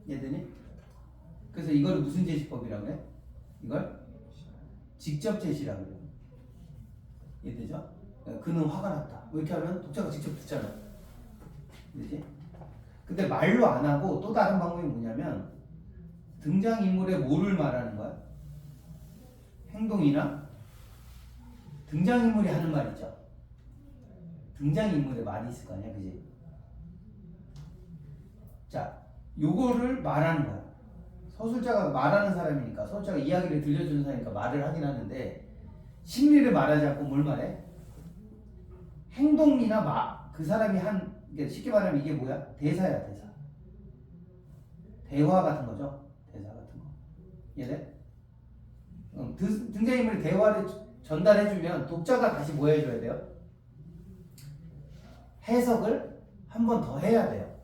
이해되니? 그래서 이걸 무슨 제시법이라고 해? 이걸 직접 제시라고 해요. 이해되죠? 그는 화가 났다. 뭐 이렇게 하면 독자가 직접 듣잖아. 그지? 근데 말로 안 하고 또 다른 방법이 뭐냐면 등장인물의 뭐를 말하는 거야? 행동이나 등장인물이 하는 말 있죠? 등장인물의 말이 있을 거 아니야, 그지? 자, 요거를 말하는 거야. 서술자가 말하는 사람이니까, 서술자가 이야기를 들려주는 사람이니까 말을 하긴 하는데 심리를 말하지 않고 뭘 말해? 행동이나 그 사람이 한, 쉽게 말하면 이게 뭐야? 대사야, 대사. 대화 같은 거죠? 대사 같은 거. 이해돼? 등장인물이 대화를 전달해주면 독자가 다시 뭐 해줘야 돼요? 해석을 한 번 더 해야 돼요.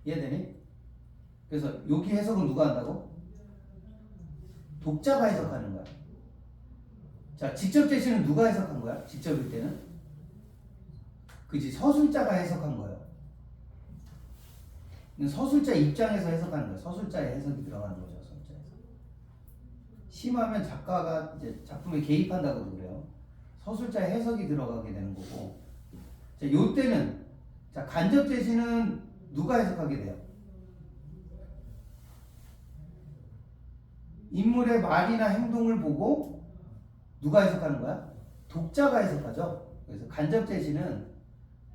이해되니? 그래서 여기 해석은 누가 한다고? 독자가 해석하는 거야. 자, 직접 제시는 누가 해석한 거야? 직접일 때는? 그지? 서술자가 해석한 거예요. 서술자 입장에서 해석하는 거예요. 서술자의 해석이 들어가는 거죠. 서술자 해석. 심하면 작가가 이제 작품에 개입한다고도 그래요. 서술자의 해석이 들어가게 되는 거고. 자, 요때는 자, 간접 제시는 누가 해석하게 돼요? 인물의 말이나 행동을 보고 누가 해석하는 거야? 독자가 해석하죠. 그래서 간접 제시는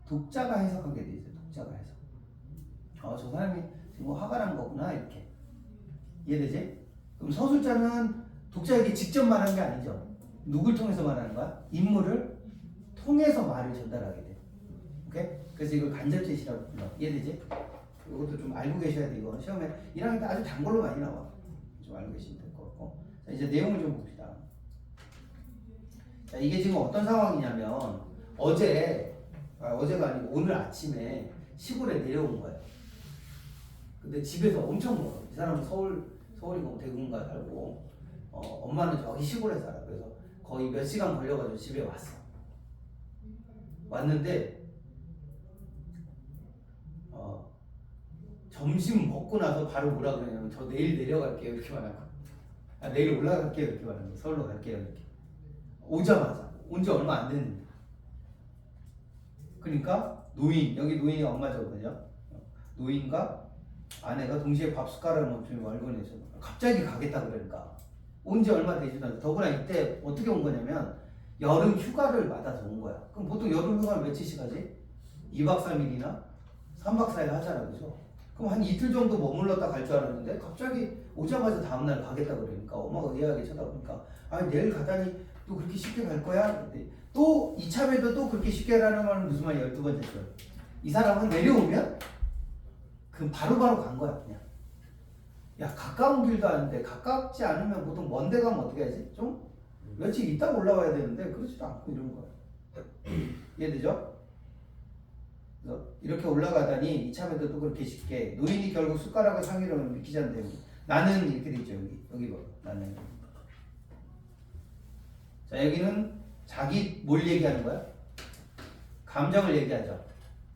독자가 해석하게 돼 있어요. 독자가 해석. 저 사람이 지금 화가 난 거구나 이렇게. 이해되지? 그럼 서술자는 독자에게 직접 말하는 게 아니죠. 누굴 통해서 말하는 거야? 인물을 통해서 말을 전달하게 돼. 오케이? 그래서 이걸 간접 제시라고 불러. 이해되지? 이것도 좀 알고 계셔야 돼. 이거 시험에 1학년 때 아주 단골로 많이 나와. 좀 알고 계시면 될 것 같고. 자, 이제 내용을 좀 봅시다. 자, 이게 지금 어떤 상황이냐면 어제가 아니고 오늘 아침에 시골에 내려온 거예요. 근데 집에서 엄청 멀어. 이 사람은 서울이고 대구인가 살고 엄마는 저기 시골에 살아. 그래서 거의 몇 시간 걸려가지고 집에 왔어. 왔는데 점심 먹고 나서 바로 뭐라 그러냐면 저 내일 내려갈게요 이렇게 말하고 내일 올라갈게요 이렇게 말하고 서울로 갈게요 이렇게 오자마자 온 지 얼마 안 됐는데 그러니까 노인, 여기 노인이 엄마죠, 그죠? 노인과 아내가 동시에 밥 숟가락을 멈추며 말고 내서 갑자기 가겠다 그러니까 온 지 얼마 되지도 않고 더구나 이때 어떻게 온 거냐면 여름 휴가를 받아서 온 거야. 그럼 보통 여름 휴가를 며칠씩 하지? 2박 3일이나 3박 4일 하잖아, 그죠? 그럼 한 이틀 정도 머물렀다 갈 줄 알았는데 갑자기 오자마자 다음날 가겠다 그러니까 엄마가 의아하게 쳐다보니까 아니 내일 가다니 또 그렇게 쉽게 갈 거야? 근데 또 이참에도 또 그렇게 쉽게 가라는 말은 무슨 말이야? 12번째 줄. 이 사람은 내려오면 그 바로바로 간 거야 그냥. 야 가까운 길도 아닌데 가깝지 않으면 보통 먼데 가면 어떻게 하지? 좀 며칠 있다 올라와야 되는데 그렇지도 않고 이런 거야. 이해되죠? 그래서 이렇게 올라가다니 이참에도 또 그렇게 쉽게 노인이 결국 숟가락을 상의로 믿기지 않는데 나는 이렇게 돼 있죠 여기 봐 나는. 자 여기는 자기 뭘 얘기하는 거야? 감정을 얘기하죠.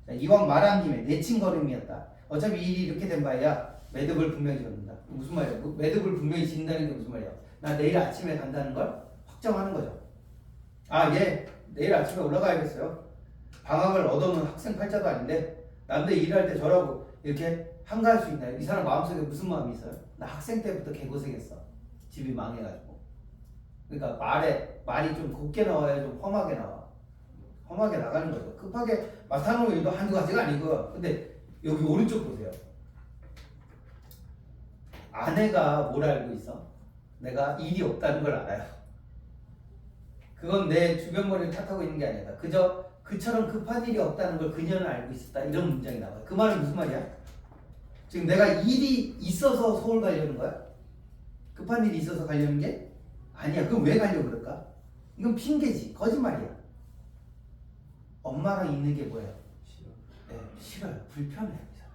자, 이왕 말한 김에 내친걸음이었다. 어차피 일이 이렇게 된 바에야 매듭을 분명히 짓는다. 무슨 말이야? 매듭을 분명히 짓는다는 게 무슨 말이야? 나 내일 아침에 간다는 걸 확정하는 거죠. 아, 얘 내일 아침에 올라가야겠어요. 방학을 얻어놓은 학생 팔자도 아닌데 남들 일할 때 저라고 이렇게 한가할 수 있나요? 이 사람 마음속에 무슨 마음이 있어요? 나 학생 때부터 개고생했어. 집이 망해가지고. 그러니까 말이 좀 곱게 나와야 좀 험하게 나와. 험하게 나가는 거죠. 급하게 맡아놓은 일도 한두 가지가 아니고. 근데 여기 오른쪽 보세요. 아내가 뭘 알고 있어? 내가 일이 없다는 걸 알아요. 그건 내 주변 머리를 탓하고 있는 게 아니라 그저 그처럼 급한 일이 없다는 걸 그녀는 알고 있었다. 이런 문장이 나와요. 그 말은 무슨 말이야? 지금 내가 일이 있어서 서울 가려는 거야? 급한 일이 있어서 가려는 게? 아니야. 그럼 왜 가려고 그럴까? 이건 핑계지. 거짓말이야. 엄마랑 있는 게 뭐예요? 싫어. 네, 싫어요. 불편해요. 이 사람.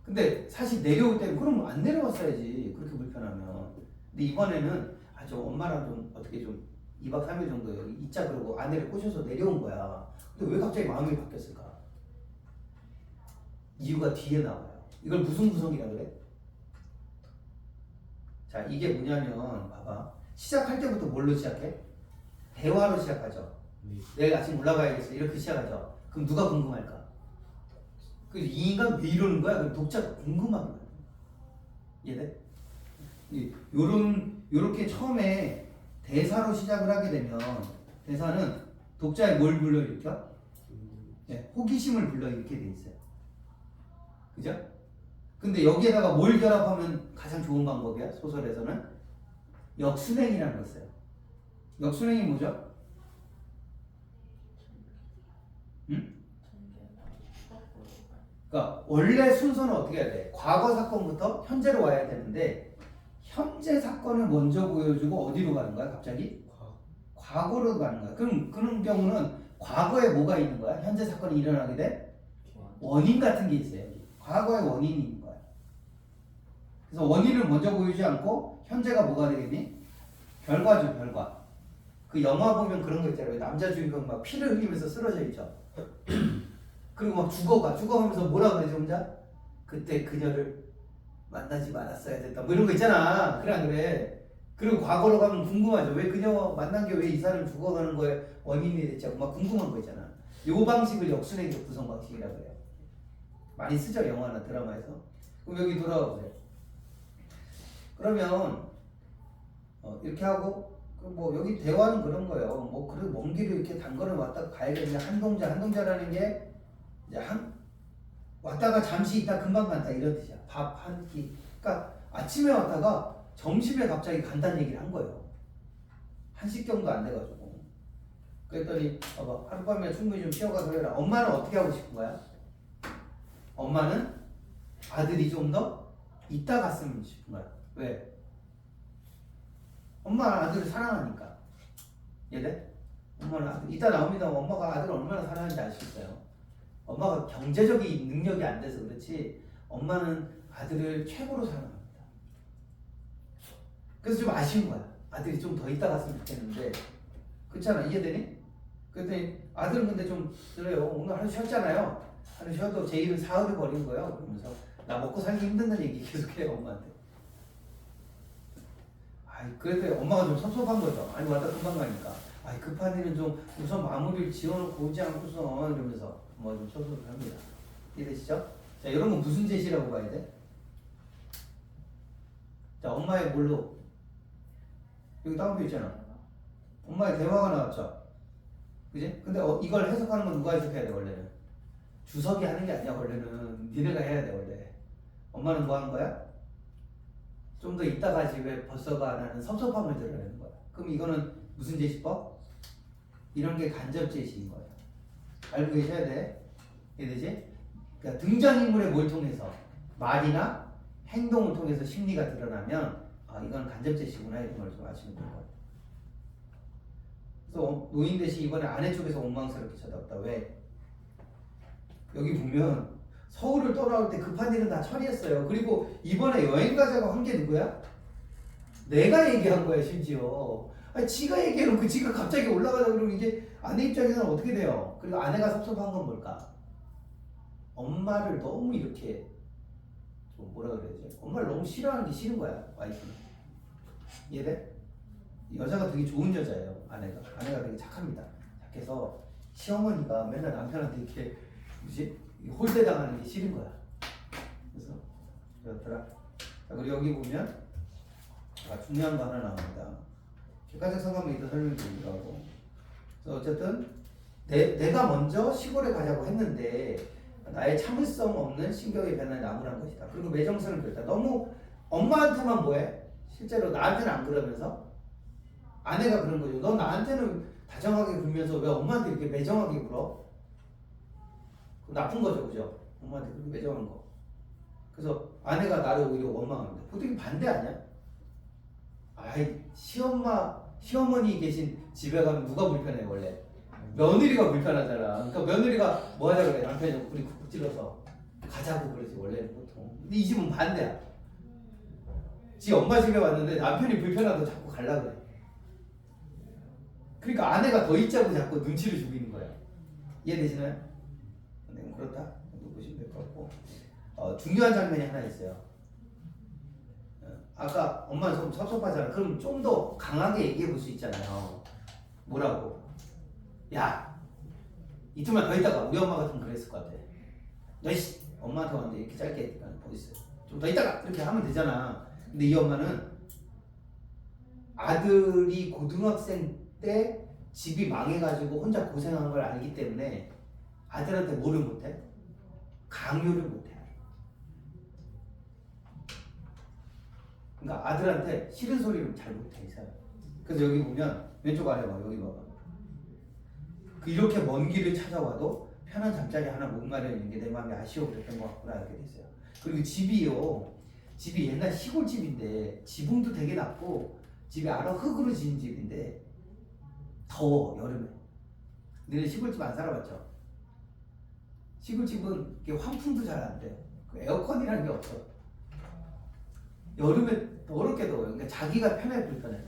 근데 사실 내려올 때는 그럼 안 내려왔어야지. 그렇게 불편하면. 근데 이번에는 저 엄마랑 좀 어떻게 좀 2박 3일 정도 여기 있자 그러고 아내를 꼬셔서 내려온 거야. 근데 왜 갑자기 마음이 바뀌었을까? 이유가 뒤에 나와요. 이걸 무슨 구성이라 그래? 자, 이게 뭐냐면 봐봐. 시작할 때부터 뭘로 시작해? 대화로 시작하죠. 네. 내일 아침 올라가야겠어. 이렇게 시작하죠. 그럼 누가 궁금할까? 이 인간 왜 이러는 거야? 그럼 독자가 궁금한 거야. 이해돼? 요렇게 처음에 대사로 시작을 하게 되면 대사는 독자에 뭘 불러일으켜? 네, 호기심을 불러일으키게 돼 있어요. 그죠? 근데 여기에다가 뭘 결합하면 가장 좋은 방법이야? 소설에서는 역순행이라는 거 있어요. 역순행이 뭐죠? 응? 그러니까 원래 순서는 어떻게 해야 돼? 과거 사건부터 현재로 와야 되는데 현재 사건을 먼저 보여주고 어디로 가는 거야? 갑자기? 과거로 가는 거야. 그럼 그런 경우는 과거에 뭐가 있는 거야? 현재 사건이 일어나게 된 원인 같은 게 있어요. 과거에 원인이 있는 거야. 그래서 원인을 먼저 보여주지 않고 현재가 뭐가 되겠니? 결과죠, 결과. 그 영화 보면 그런 거 있잖아요. 남자 주인공 막 피를 흘리면서 쓰러져 있죠. 그리고 막 죽어가면서 뭐라 그러지 혼자? 그때 그녀를 만나지 말았어야 됐다. 뭐 이런 거 있잖아. 그래 안 그래? 그리고 과거로 가면 궁금하죠. 왜 그녀 만난 게 왜 이 사람 죽어가는 거에 원인이 됐지? 막 궁금한 거 있잖아. 요 방식을 역순행적 구성 방식이라고 해요. 많이 쓰죠 영화나 드라마에서. 그럼 여기 돌아와 보세요. 그러면 이렇게 하고 뭐 여기 대화는 그런 거예요. 뭐 그래도 먼 길을 이렇게 단거를 왔다 가야겠냐. 한동자라는 게 이제 왔다가 잠시 있다 금방 간다 이런 뜻이야. 밥 한 끼. 그러니까 아침에 왔다가 점심에 갑자기 간다는 얘기를 한 거예요. 한식경도 안 돼가지고. 그랬더니 봐봐 하룻밤에 충분히 좀 쉬어가서 해라. 엄마는 어떻게 하고 싶은 거야? 엄마는 아들이 좀 더 이따 갔으면 싶은 거야. 왜? 엄마는 아들을 사랑하니까. 얘네? 엄마는 아들 이따 나옵니다. 엄마가 아들을 얼마나 사랑하는지 알 수 있어요. 엄마가 경제적인 능력이 안 돼서 그렇지 엄마는 아들을 최고로 사랑합니다. 그래서 좀 아쉬운 거야. 아들이 좀 더 있다 갔으면 좋겠는데 그렇잖아. 이해되니? 그랬더니 아들은 근데 좀 그래요. 오늘 하루 쉬었잖아요. 하루 쉬어도 제 일은 사흘을 버린 거예요. 그러면서 나 먹고 살기 힘든다는 얘기 계속해요 엄마한테. 그래도 엄마가 좀 섭섭한 거죠. 아니 왔다 금방 가니까. 아 급한 일은 좀 우선 마무리를 지어놓고 오지 않고서 이러면서 뭐 좀 소소를 합니다. 이해되시죠? 자 이런 건 무슨 제시라고 봐야 돼? 자 엄마의 뭘로? 여기 따옴표 있잖아. 엄마의 대화가 나왔죠. 그지? 근데 이걸 해석하는 건 누가 해석해야 돼 원래는? 주석이 하는 게 아니야 원래는. 니네가 해야 돼 원래. 엄마는 뭐 하는 거야? 좀 더 이따가 하지 왜 벌써가 안 하는 섭섭함을 드러내는 거야. 그럼 이거는 무슨 제시법? 이런 게 간접 제시인 거야. 알고 계셔야 돼. 이해되지? 그러니까 등장인물의 뭘 통해서? 말이나 행동을 통해서 심리가 드러나면 아 이건 간접 제시구나 이런 걸 좀 아시면 될 것 같아요. 그래서 노인 대신 이번에 아내 쪽에서 원망스럽게 쳐다봤다. 왜? 여기 보면 서울을 떠나올 때 급한 일은 다 처리했어요. 그리고 이번에 여행 가자고 한 게 누구야? 내가 얘기한 거야 심지어. 아니 지가 얘기해놓고 지가 갑자기 올라가자 그러면 이게 아내 입장에서는 어떻게 돼요? 그리고 아내가 섭섭한 건 뭘까? 엄마를 너무 이렇게 좀 뭐라 그래야지? 엄마를 너무 싫어하는 게 싫은 거야 와이프는. 이해돼? 여자가 되게 좋은 여자예요. 아내가 되게 착합니다. 착해서 시어머니가 맨날 남편한테 이렇게 뭐지? 홀대 당하는 게 싫은 거야. 그래서 그렇더라. 자, 그리고 여기 보면 중요한 거 하나 나옵니다. 객관적 상관만 이따 설명드리기로 하고. 그래서 어쨌든 내가 먼저 시골에 가자고 했는데 나의 참을성 없는 신경의 변화에 나무란 것이다. 그리고 매정선을 그렸다. 너무 엄마한테만 뭐해? 실제로 나한테는 안 그러면서 아내가 그런 거죠. 너 나한테는 다정하게 굴면서 왜 엄마한테 이렇게 매정하게 굴어? 나쁜 거죠, 그죠? 엄마한테 그렇게 매정한 거. 그래서 아내가 나를 오히려 원망합니다. 보통 반대 아니야? 아이 시어머니 계신 집에 가면 누가 불편해 원래? 며느리가 불편하잖아. 그러니까 며느리가 뭐 하자 그래? 남편이 우리 쿡 찔러서 가자고 그러지 원래는 보통. 근데 이 집은 반대야. 지 엄마 집에 왔는데 남편이 불편하다고 자꾸 갈라 그래. 그러니까 아내가 더 있자고 자꾸 눈치를 주고 있는 거야. 이해되시나요? 네, 그렇다. 보시면 될 것 같고. 중요한 장면이 하나 있어요. 아까 엄마는 좀 섭섭하잖아. 그럼 좀 더 강하게 얘기해 볼 수 있잖아요. 뭐라고? 야, 이틀만 더 있다가 우리 엄마 같으면 그랬을 것 같아. 너씨 엄마한테 왔는데 이렇게 짧게 뭐 있어요. 좀 더 있다가 이렇게 하면 되잖아. 근데 이 엄마는 아들이 고등학생 때 집이 망해가지고 혼자 고생한 걸 알기 때문에 아들한테 뭐를 못해? 강요를 못해. 그러니까 아들한테 싫은 소리를 잘 못해 이 사람. 그래서 여기 보면 왼쪽 아래 봐. 여기 봐봐. 이렇게 먼 길을 찾아와도 편한 잠자리 하나 못 마련인 게 내 마음이 아쉬워 그랬던 것 같구나 이렇게 됐어요. 그리고 집이 옛날 시골집인데 지붕도 되게 낮고 집이 알아 흙으로 지은 집인데 더워 여름에. 너네 시골집 안 살아봤죠? 시골집은 이게 환풍도 잘 안 돼요. 에어컨이라는 게 없어. 여름에 더럽게 더워요. 그러니까 자기가 편해 불편해.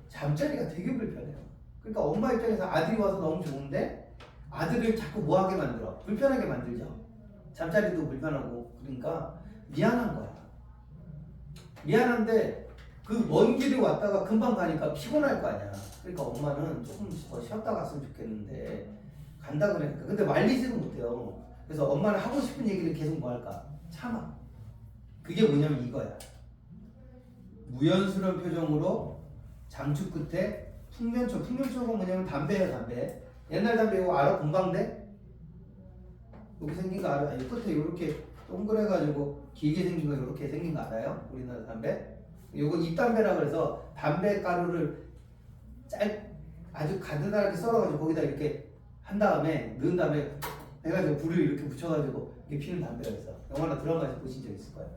잠자리가 되게 불편해요. 그러니까 엄마 입장에서 아들이 와서 너무 좋은데 아들을 자꾸 뭐하게 만들어? 불편하게 만들죠. 잠자리도 불편하고. 그러니까 미안한 거야. 미안한데 그 먼 길을 왔다가 금방 가니까 피곤할 거 아니야. 그러니까 엄마는 조금 더 쉬었다 갔으면 좋겠는데 간다 그러니까. 근데 말리지도 못해요. 그래서 엄마는 하고 싶은 얘기를 계속 뭐 할까? 참아. 그게 뭐냐면 이거야. 무연스러운 표정으로 장축 끝에 풍년초가 뭐냐면 담배예요. 담배. 옛날 담배 이거 알아? 금방대? 여기 생긴 거 알아? 아니, 끝에 이렇게 동그래가지고 길게 생긴 거 이렇게 생긴 거 알아요? 우리나라 담배? 요거 잎담배라 그래서 담배 가루를 아주 가느다랗게 썰어가지고 거기다 이렇게 한 다음에 넣은 다음에 해가지고 불을 이렇게 붙여가지고 이렇게 피는 담배가 있어. 영화나 드라마에서 보신 적 있을 거야.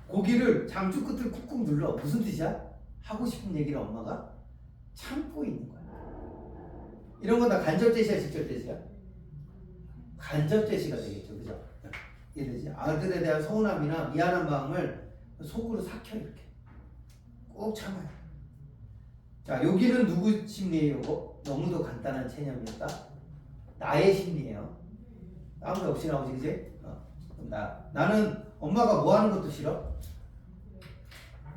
고기를 장축 끝을 꾹꾹 눌러. 무슨 뜻이야? 하고 싶은 얘기를 엄마가 참고 있는 거야. 이런 건 다 간접 제시야, 직접 제시야? 간접 제시가 되겠죠, 그죠? 이해되지? 아들에 대한 서운함이나 미안한 마음을 속으로 삭혀 이렇게 꼭 참아요. 자, 여기는 누구 심리예요? 너무도 간단한 체념이었다. 나의 심리예요. 아무도 없이 나오지, 그지? 나는 엄마가 뭐 하는 것도 싫어.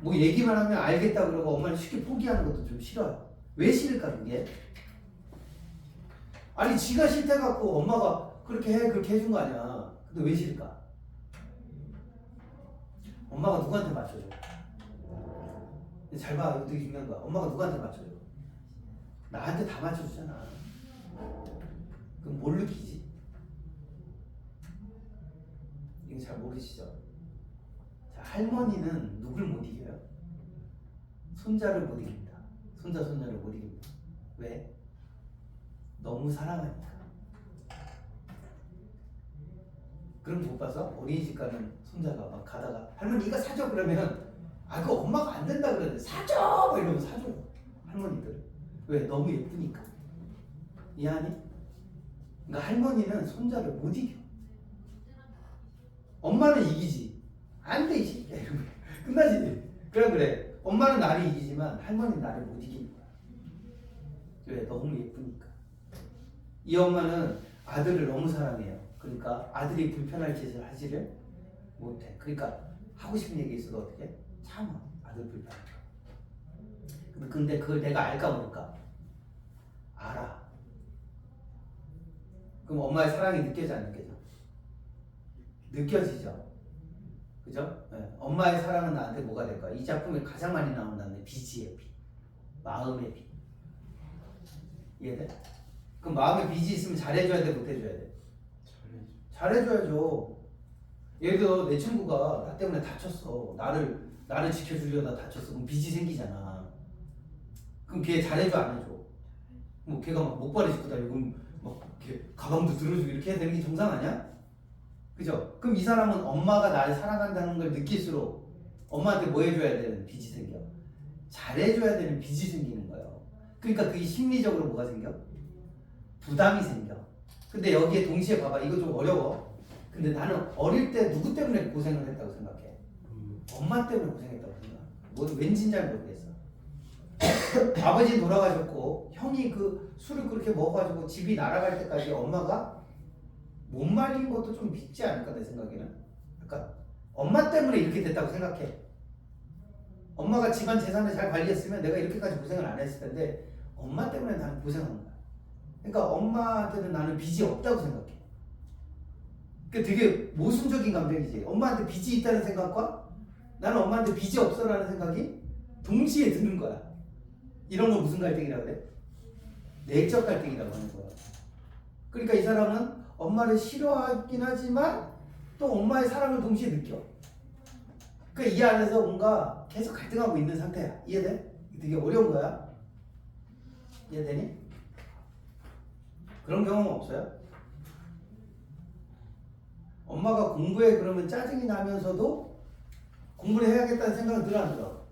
뭐 얘기만 하면 알겠다 그러고 엄마를 쉽게 포기하는 것도 좀 싫어요. 왜 싫을까 그게? 아니 지가 싫대 갖고 엄마가 그렇게 해 그렇게 해준 거 아니야. 근데 왜 싫을까? 엄마가 누구한테 맞춰줘? 잘 봐, 이거 되게 중요한 거야. 엄마가 누구한테 맞춰줘? 나한테 다 맞춰주잖아. 그럼 뭘 느끼지? 이거 잘 모르시죠? 자, 할머니는 누굴 못 이겨요? 손자를 못 이깁니다. 손자를 못 이깁니다. 왜? 너무 사랑하니까. 그럼 못 봐서 어린이집 가는 손자가 막 가다가 할머니 이거 사줘 그러면 아 그거 엄마가 안 된다 그러는데 사줘 이러면 사줘. 할머니들 왜? 너무 예쁘니까. 이해하니? 그러니까 할머니는 손자를 못 이겨. 엄마는 이기지. 안 돼 이 새끼야 이러면 끝나지. 그래 엄마는 나를 이기지만 할머니는 나를 못 이기는 거야. 왜? 너무 예쁘니까. 이 엄마는 아들을 너무 사랑해요. 그러니까 아들이 불편할 짓을 하지를 못해. 그러니까 하고 싶은 얘기 있어도 어떻게? 참아. 아들 불편하니까. 근데 그걸 내가 알까 모를까? 알아. 그럼 엄마의 사랑이 느껴져 안 느껴져? 느껴지죠. 그죠? 네. 엄마의 사랑은 나한테 뭐가 될까? 이 작품에 가장 많이 나온다는 빚이에요. 빚. 마음의 빚. 이해돼? 그럼 마음에 빚이 있으면 잘해줘야 돼, 못해줘야 돼? 잘해줘야죠. 예를 들어 내 친구가 나 때문에 다쳤어. 나를 지켜주려다 다쳤어. 그럼 빚이 생기잖아. 그럼 걔 잘해줘 안 해줘? 뭐 걔가 막 목발이 짚고 다니고 막 이렇게 가방도 들어주고 이렇게 해야 되는 게 정상 아니야? 그죠? 그럼 이 사람은 엄마가 나를 사랑한다는 걸 느낄수록 엄마한테 뭐 해줘야 되는 빚이 생겨? 잘해줘야 되는 빚이 생기는 거예요. 그러니까 그게 심리적으로 뭐가 생겨? 부담이 생겨. 근데 여기에 동시에 봐봐. 이거 좀 어려워. 근데 나는 어릴 때 누구 때문에 고생을 했다고 생각해? 엄마 때문에 고생했다고 생각해. 뭐 왠지는 잘 모르겠어. 아버지 돌아가셨고 형이 그 술을 그렇게 먹어가지고 집이 날아갈 때까지 엄마가 못 말린 것도 좀 밉지 않을까 내 생각에는. 그러니까 엄마 때문에 이렇게 됐다고 생각해. 엄마가 집안 재산을 잘 관리했으면 내가 이렇게까지 고생을 안 했을 텐데 엄마 때문에 나는 고생한 거야. 그러니까 엄마한테는 나는 빚이 없다고 생각해. 그러니까 되게 모순적인 감정이지. 엄마한테 빚이 있다는 생각과 나는 엄마한테 빚이 없어라는 생각이 동시에 드는 거야. 이런 거 무슨 갈등이라고 그래? 내적 갈등이라고 하는 거야. 그러니까 이 사람은 엄마를 싫어하긴 하지만 또 엄마의 사랑을 동시에 느껴. 그러니까 이 안에서 뭔가 계속 갈등하고 있는 상태야. 이해돼? 되게 어려운 거야. 이해되니? 그런 경험 없어요? 엄마가 공부해 그러면 짜증이 나면서도 공부를 해야겠다는 생각은 들어 안 들어?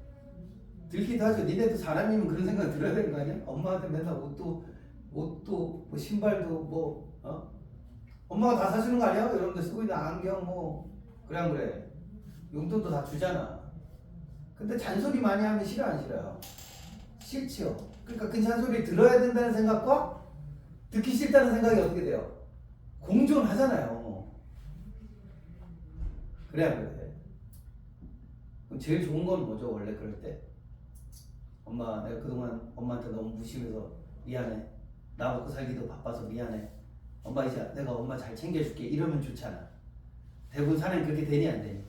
들기도 하죠. 니네도 사람이면 그런 생각 들어야 되는 거 아니야? 엄마한테 맨날 옷도 뭐 신발도 뭐 엄마가 다 사주는 거 아니야? 여러분들 쓰고 있는 안경 뭐 그래 안 그래? 용돈도 다 주잖아. 근데 잔소리 많이 하면 싫어 안 싫어요? 싫지요. 그러니까 그 잔소리 들어야 된다는 생각과 듣기 싫다는 생각이 어떻게 돼요? 공존하잖아요. 그래 안 그래? 그럼 제일 좋은 건 뭐죠? 원래 그럴 때 엄마 내가 그동안 엄마한테 너무 무심해서 미안해. 나 먹고 살기도 바빠서 미안해. 엄마 이제 내가 엄마 잘 챙겨줄게. 이러면 좋잖아. 대부분 사람이 그렇게 되니 안 되니?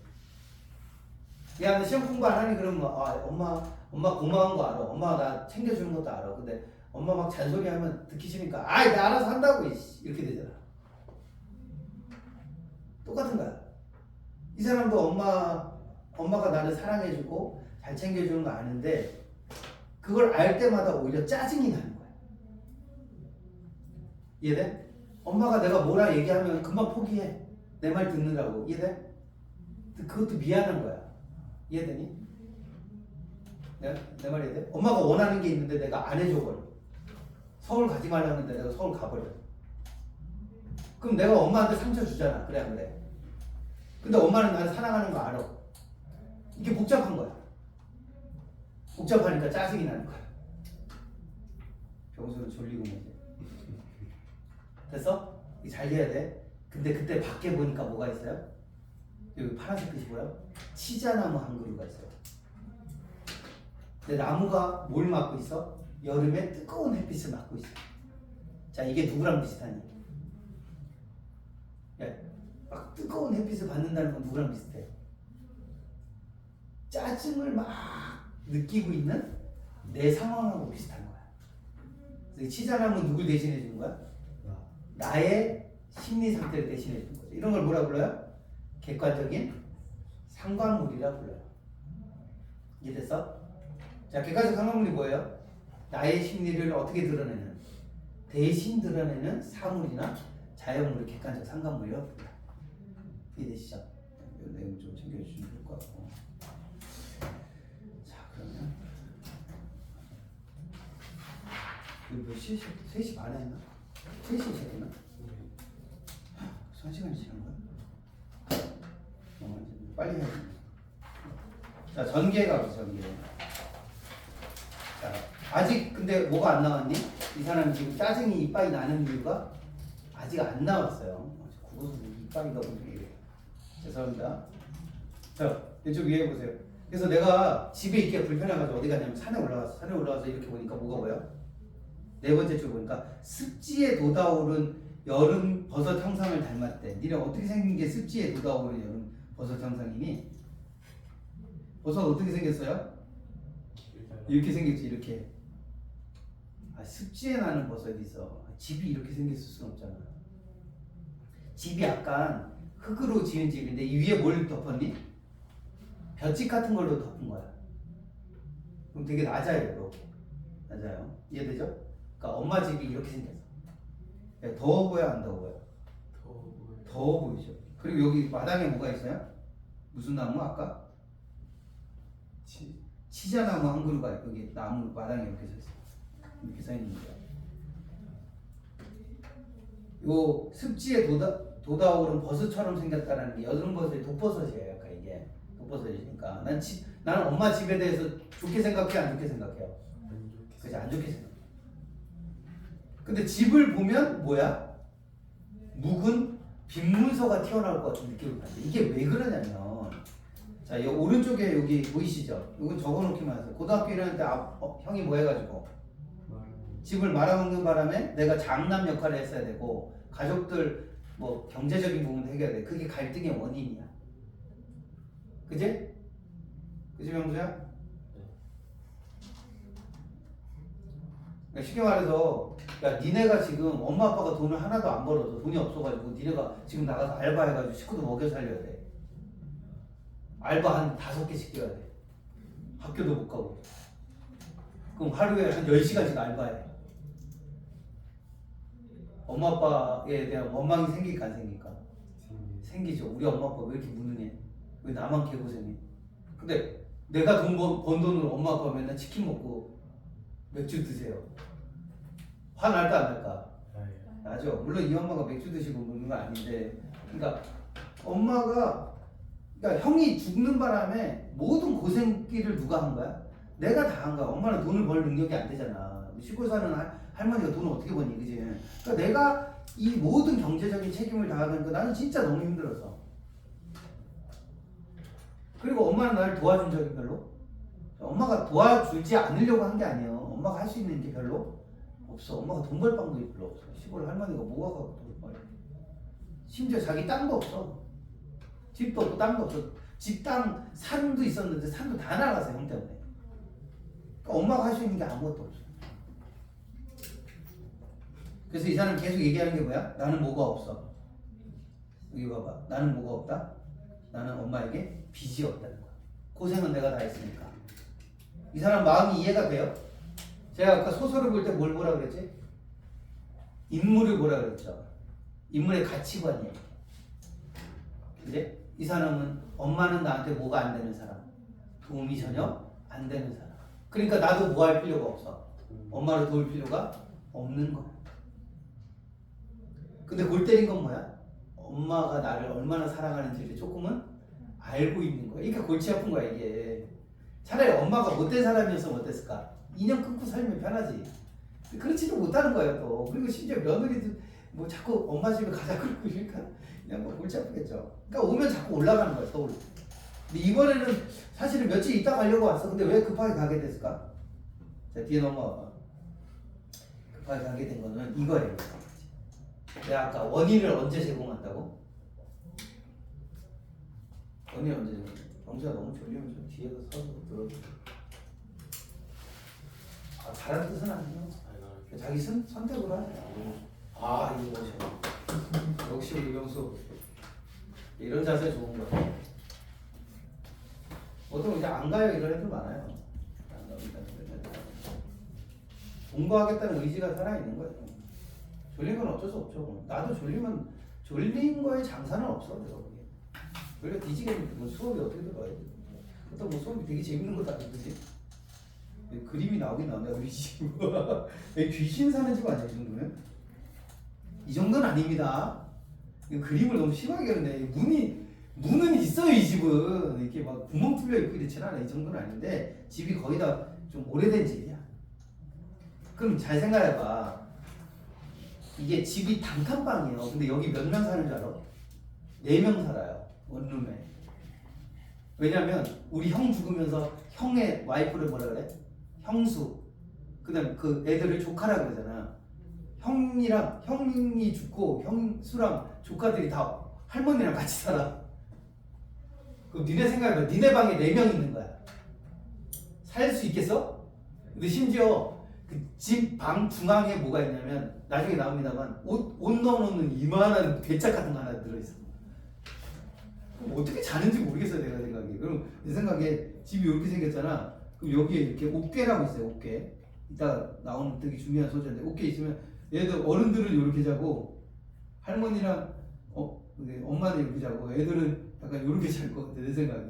야, 너 시험 공부 안 하니? 그러면 엄마 고마운 거 알아. 엄마가 나 챙겨주는 것도 알아. 근데 엄마 막 잔소리하면 듣기 싫으니까 아이 나 알아서 한다고 이렇게 되잖아. 똑같은 거야. 이 사람도 엄마가 나를 사랑해주고 잘 챙겨주는 거 아는데 그걸 알 때마다 오히려 짜증이 나는 거야. 이해돼? 엄마가 내가 뭐라 얘기하면 금방 포기해. 내 말 듣느라고. 이해돼? 그것도 미안한 거야. 이해되니? 내 말 이해돼? 엄마가 원하는 게 있는데 내가 안 해줘버려. 서울 가지 말라는데 내가 서울 가버려. 그럼 내가 엄마한테 상처 주잖아. 그래 안 그래? 근데 엄마는 나를 사랑하는 거 알아. 이게 복잡한 거야. 복잡하니까 짜증이 나는 거야. 병수는 졸리고 이제. 됐어? 이게 잘 돼야 돼. 근데 그때 밖에 보니까 뭐가 있어요? 여기 파란색 빛이 보여? 치자나무 한 그루가 있어요. 근데 나무가 뭘 막고 있어? 여름에 뜨거운 햇빛을 맞고 있어요. 자, 이게 누구랑 비슷하니? 야, 막 뜨거운 햇빛을 받는다는 건 누구랑 비슷해? 짜증을 막 느끼고 있는 내 상황하고 비슷한 거야. 그래서 치사함은 누굴 대신해 주는 거야? 나의 심리 상태를 대신해 주는 거죠. 이런 걸 뭐라 불러요? 객관적인 상관물이라 불러요. 이해됐어? 자, 객관적 상관물이 뭐예요? 나의 심리를 어떻게 드러내는? 대신 드러내는 사물이나 자연물을 객관적 상관물이라고 불러요. 이해되시죠? 이 내용 좀 챙겨주시면 좋을 것 같고. 자, 그러면 이거 몇 시에 3시 반에 했나? 3시에 시작했나? 1시간이 지난 거야? 빨리 해야 돼. 자, 전개가 보세요, 전개. 자, 아직 근데 뭐가 안 나왔니? 이 사람이 지금 짜증이 이빨이 나는 이유가 아직 안 나왔어요. 국어도 이빨이가 보니 죄송합니다. 자, 이쪽 위에 보세요. 그래서 내가 집에 있기가 불편해가지고 어디 갔냐면 산에 올라갔어. 산에 올라가서 이렇게 보니까 뭐가 보여? 네 번째 줄 보니까 습지에 돋아오른 여름 버섯 형상을 닮았대. 니네 어떻게 생긴 게 습지에 돋아오른 여름 버섯 형상이니? 버섯 어떻게 생겼어요? 이렇게 생겼지, 이렇게. 아, 습지에 나는 버섯이 있어. 집이 이렇게 생겼을 수는 없잖아. 집이 약간 흙으로 지은 집인데 이 위에 뭘 덮었니? 볏짚 같은 걸로 덮은 거야. 그럼 되게 낮아요, 이렇게. 낮아요. 이해되죠? 그러니까 엄마 집이 이렇게 생겼어. 더워 보여, 안 더워 보여? 더워 보이죠. 그리고 여기 마당에 뭐가 있어요? 무슨 나무 아까? 치자나무 한 그루가 여기 나무 마당에 이렇게 서 있어. 이렇게 서 있는 거야. 요 습지에 돋아오른 버섯처럼 생겼다는 게 여름 버섯이 독버섯이에요. 약간 이게 독버섯이니까 나는 엄마 집에 대해서 좋게 생각해, 안 좋게 생각해요? 그치, 안 좋게 생각해. 근데 집을 보면 뭐야? 묵은 빈문서가 튀어나올 것 같은 느낌을 받는데 이게 왜 그러냐면, 자, 이 오른쪽에 여기 보이시죠? 이건 적어놓기만 하세요. 고등학교 1학년 때 형이 뭐 해가지고 집을 말아먹는 바람에 내가 장남 역할을 했어야 되고 가족들 뭐 경제적인 부분도 해결해야 돼. 그게 갈등의 원인이야. 그지? 그지, 명수야? 그러니까 쉽게 말해서, 야, 니네가 지금 엄마 아빠가 돈을 하나도 안 벌어서 돈이 없어가지고 니네가 지금 나가서 알바해가지고 식구도 먹여 살려야 돼. 알바 한 5개씩 뛰어야 돼. 학교도 못 가고. 그럼 하루에 한 10시간씩 알바해. 엄마 아빠에 대한 원망이 생길까 안 생길까? 생기죠. 우리 엄마 아빠 왜 이렇게 무능해? 왜 나만 개고생해? 근데 내가 번 돈으로 엄마 아빠 맨날 치킨 먹고 맥주 드세요. 화날까 안 날까? 나죠. 물론 이 엄마가 맥주 드시고 먹는 건 아닌데, 그러니까 엄마가, 그러니까 형이 죽는 바람에 모든 고생길을 누가 한 거야? 내가 다 한 거야. 엄마는 돈을 벌 능력이 안 되잖아. 시골 사는 할머니가 돈을 어떻게 버니, 그지? 그러니까 내가 이 모든 경제적인 책임을 다하니까 나는 진짜 너무 힘들었어. 그리고 엄마는 나를 도와준 적이 별로? 엄마가 도와주지 않으려고 한 게 아니에요. 엄마가 할 수 있는 게 별로 없어. 엄마가 돈 벌 방법이 별로 없어. 시골 할머니가 뭐가 갖고 돈을 벌어? 심지어 자기 땅도 없어. 집도 없고 땅도 없어. 집, 땅, 산도 있었는데 산도 다 나갔어, 형 때문에. 그러니까 엄마가 할 수 있는 게 아무것도 없어. 그래서 이 사람 계속 얘기하는 게 뭐야? 나는 뭐가 없어. 여기 봐봐. 나는 뭐가 없다? 나는 엄마에게 빚이 없다는 거야. 고생은 내가 다 했으니까. 이 사람 마음이 이해가 돼요? 제가 아까 소설을 볼 때 뭘 보라 그랬지? 인물을 보라 그랬죠. 인물의 가치관이에요. 이제 이 사람은, 엄마는 나한테 뭐가 안 되는 사람, 도움이 전혀 안 되는 사람. 그러니까 나도 뭐 할 필요가 없어. 엄마를 도울 필요가 없는 거야. 근데 골 때린 건 뭐야? 엄마가 나를 얼마나 사랑하는지를 조금은 알고 있는 거야. 그러니까 골치 아픈 거야, 이게. 차라리 엄마가 못된 사람이었으면 어땠을까? 인연 끊고 살면 편하지. 그렇지도 못하는 거예요, 또. 그리고 심지어 며느리도 뭐 자꾸 엄마 집에 가자 그러고 그러니까 그냥 뭐 골치 아프겠죠. 그러니까 오면 자꾸 올라가는 거야, 서울. 근데 이번에는 사실은 며칠 있다 가려고 왔어. 근데 왜 급하게 가게 됐을까? 자, 뒤에 넘어와봐. 가게 된 거는 이거예요. 내가 아까 원인을 언제 제공한다고? 원인을 언제 제공? 영수가 너무 졸리면 좀 뒤에서 서서 들어줘. 아, 다른 뜻은 아니에요. 자기 선택으로 하네. 아, 이거 멋있어. 역시 우리 명수 이런 자세 좋은 거야. 보통 이제 안 가요 이런 애들 많아요. 안 갑니다. 공부하겠다는 의지가 살아있는 거예요. 졸린 건 어쩔 수 없죠. 나도 졸리면 졸린 거에 장사는 없어. 내가 보기에. 원래 뒤지겠는데 뭐 수업이 어떻게 들어가야 돼. 그렇다고 뭐 수업이 되게 재밌는 것도 아니듯이. 그림이 나오긴 나온다 우리 집. 귀신 사는 집 아니야 이 정도면? 이 정도는 아닙니다. 그림을 너무 심하게 그렸네. 문은 있어요 이 집은. 이렇게 막 구멍 뚫려 있고 이렇진 않아. 이 정도는 아닌데 집이 거의 다 좀 오래된 집이야. 그럼 잘 생각해봐. 이게 집이 단칸방이에요. 근데 여기 몇 명 사는 줄 알아? 4명 살아요. 원룸에. 왜냐면 우리 형 죽으면서 형의 와이프를 뭐라 그래? 형수. 그다음 그 애들을 조카라 그러잖아. 형이 죽고 형수랑 조카들이 다 할머니랑 같이 살아. 그럼 니네 생각해봐. 니네 방에 4명 있는 거야. 살 수 있겠어? 근데 심지어 그 집 방 중앙에 뭐가 있냐면 나중에 나옵니다만 옷 넣어놓는 이만한 괴짝 같은 거 하나 들어있어. 그럼 어떻게 자는지 모르겠어요 내가 생각에. 그럼 내 생각에 집이 이렇게 생겼잖아. 그럼 여기에 이렇게 옥괴라고 있어요. 옥괴. 이따 나오는 되게 중요한 소재인데 옥괴 있으면 얘들 어른들은 이렇게 자고 할머니랑 엄마는 이렇게 자고 애들은 약간 이렇게 잘 것 같아 내 생각에.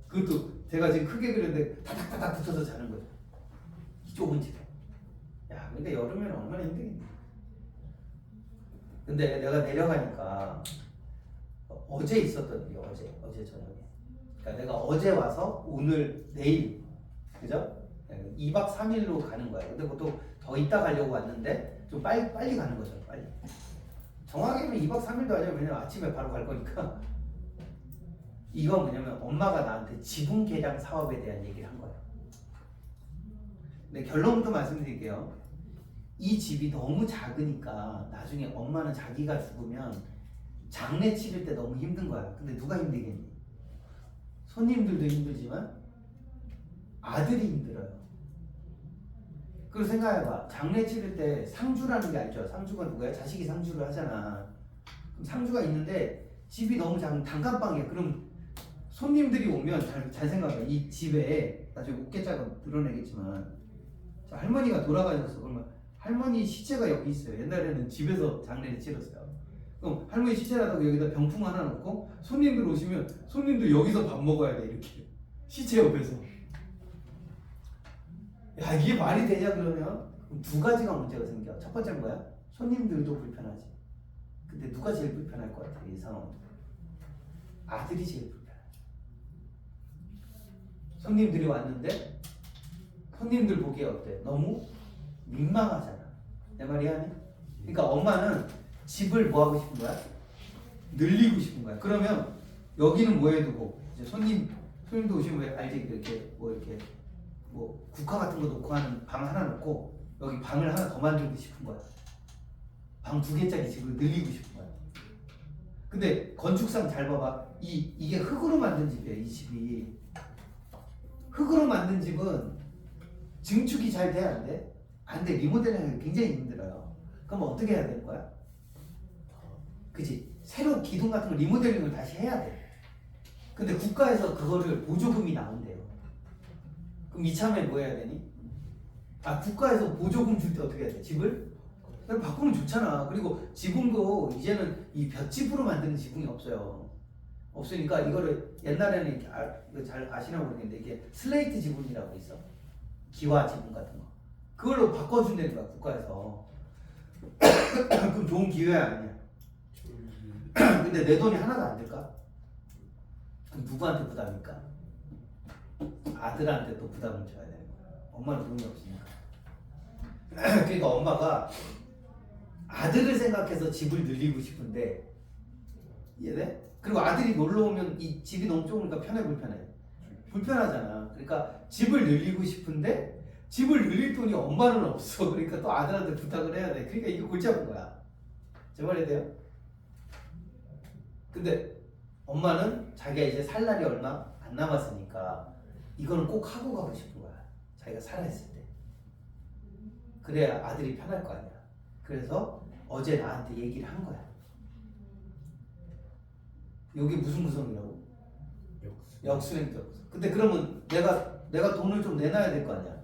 그것도 제가 지금 크게 그렸는데 다닥다닥 붙어서 자는 거죠. 이 좁은 집에. 야, 그러니까 여름에는 얼마나 힘들겠니. 근데 내가 내려가니까 어제 있었던 일이 어제 저녁에. 그러니까 내가 어제 와서 오늘 내일 그죠? 2박 3일로 가는 거야. 근데 그것도 더 있다 가려고 왔는데 좀 빨리 가는 거죠. 빨리. 정확히는 2박 3일도 아니야. 왜냐면 아침에 바로 갈 거니까. 이건 뭐냐면 엄마가 나한테 지분 개량 사업에 대한 얘기를 한 거야. 근데 결론부터 말씀드릴게요. 이 집이 너무 작으니까 나중에 엄마는 자기가 죽으면 장례 치를 때 너무 힘든 거야. 근데 누가 힘들겠니? 손님들도 힘들지만 아들이 힘들어요. 그리고 생각해봐. 장례 치를 때 상주라는 게 알죠? 상주가 누구야? 자식이 상주를 하잖아. 그럼 상주가 있는데 집이 너무 작은 단칸방이야. 그럼 손님들이 오면 잘 생각해. 이 집에 나중에 옷개짝은 드러내겠지만 자, 할머니가 돌아가셨어. 그러면 할머니 시체가 여기 있어요. 옛날에는 집에서 장례를 치렀어요. 그럼 할머니 시체라다고 여기다 병풍 하나 놓고 손님들 오시면 손님들 여기서 밥 먹어야 돼. 이렇게 시체 옆에서. 야, 이게 말이 되냐 그러면 두 가지가 문제가 생겨. 첫 번째는 뭐야? 손님들도 불편하지. 근데 누가 제일 불편할 것 같아? 이 상황은 아들이 제일 불편해. 손님들이 왔는데 손님들 보기에 어때? 너무 민망하잖아. 내 말이 아니? 그러니까 엄마는 집을 뭐 하고 싶은 거야? 늘리고 싶은 거야. 그러면 여기는 뭐 해두고 이제 손님도 오시면 왜 알지? 이렇게 뭐 국화 같은 거 놓고 하는 방 하나 놓고 여기 방을 하나 더 만들고 싶은 거야. 방 2개짜리 집을 늘리고 싶은 거야. 근데 건축상 잘 봐봐. 이게 흙으로 만든 집이야. 이 집이 흙으로 만든 집은 증축이 잘 돼? 안 돼? 안 돼. 리모델링이 굉장히 힘들어요. 그럼 어떻게 해야 되는 거야? 그치? 새로 기둥 같은 거 리모델링을 다시 해야 돼. 근데 국가에서 그거를 보조금이 나온대요. 그럼 이참에 뭐 해야 되니? 국가에서 보조금 줄 때 어떻게 해야 돼? 집을? 바꾸면 좋잖아. 그리고 지붕도 이제는 이 볏짚으로 만드는 지붕이 없어요. 없으니까 이거를 옛날에는 이렇게 이거 잘 아시나 모르겠는데 이게 슬레이트 지붕이라고 있어. 기와 지붕 같은 거. 그걸로 바꿔준다는 거야 국가에서. 그럼 좋은 기회야 아니야? 근데 내 돈이 하나도 안 들까? 그럼 누구한테 부담일까? 아들한테 또 부담을 줘야 되는 거야. 엄마는 돈이 없으니까. 그러니까 엄마가 아들을 생각해서 집을 늘리고 싶은데 이해돼? 그리고 아들이 놀러 오면 이 집이 너무 좁으니까 편해 불편해? 불편하잖아. 그러니까 집을 늘리고 싶은데 집을 늘릴 돈이 엄마는 없어. 그러니까 또 아들한테 부탁을 해야 돼. 그러니까 이게 골치 아픈 거야. 제 말이 돼요? 근데 엄마는 자기가 이제 살 날이 얼마 안 남았으니까 이거는 꼭 하고 가고 싶은 거야. 자기가 살아있을 때. 그래야 아들이 편할 거 아니야. 그래서 어제 나한테 얘기를 한 거야. 여기 무슨 구성이라고? 역수행적. 근데 그러면 내가 돈을 좀 내놔야 될 거 아니야.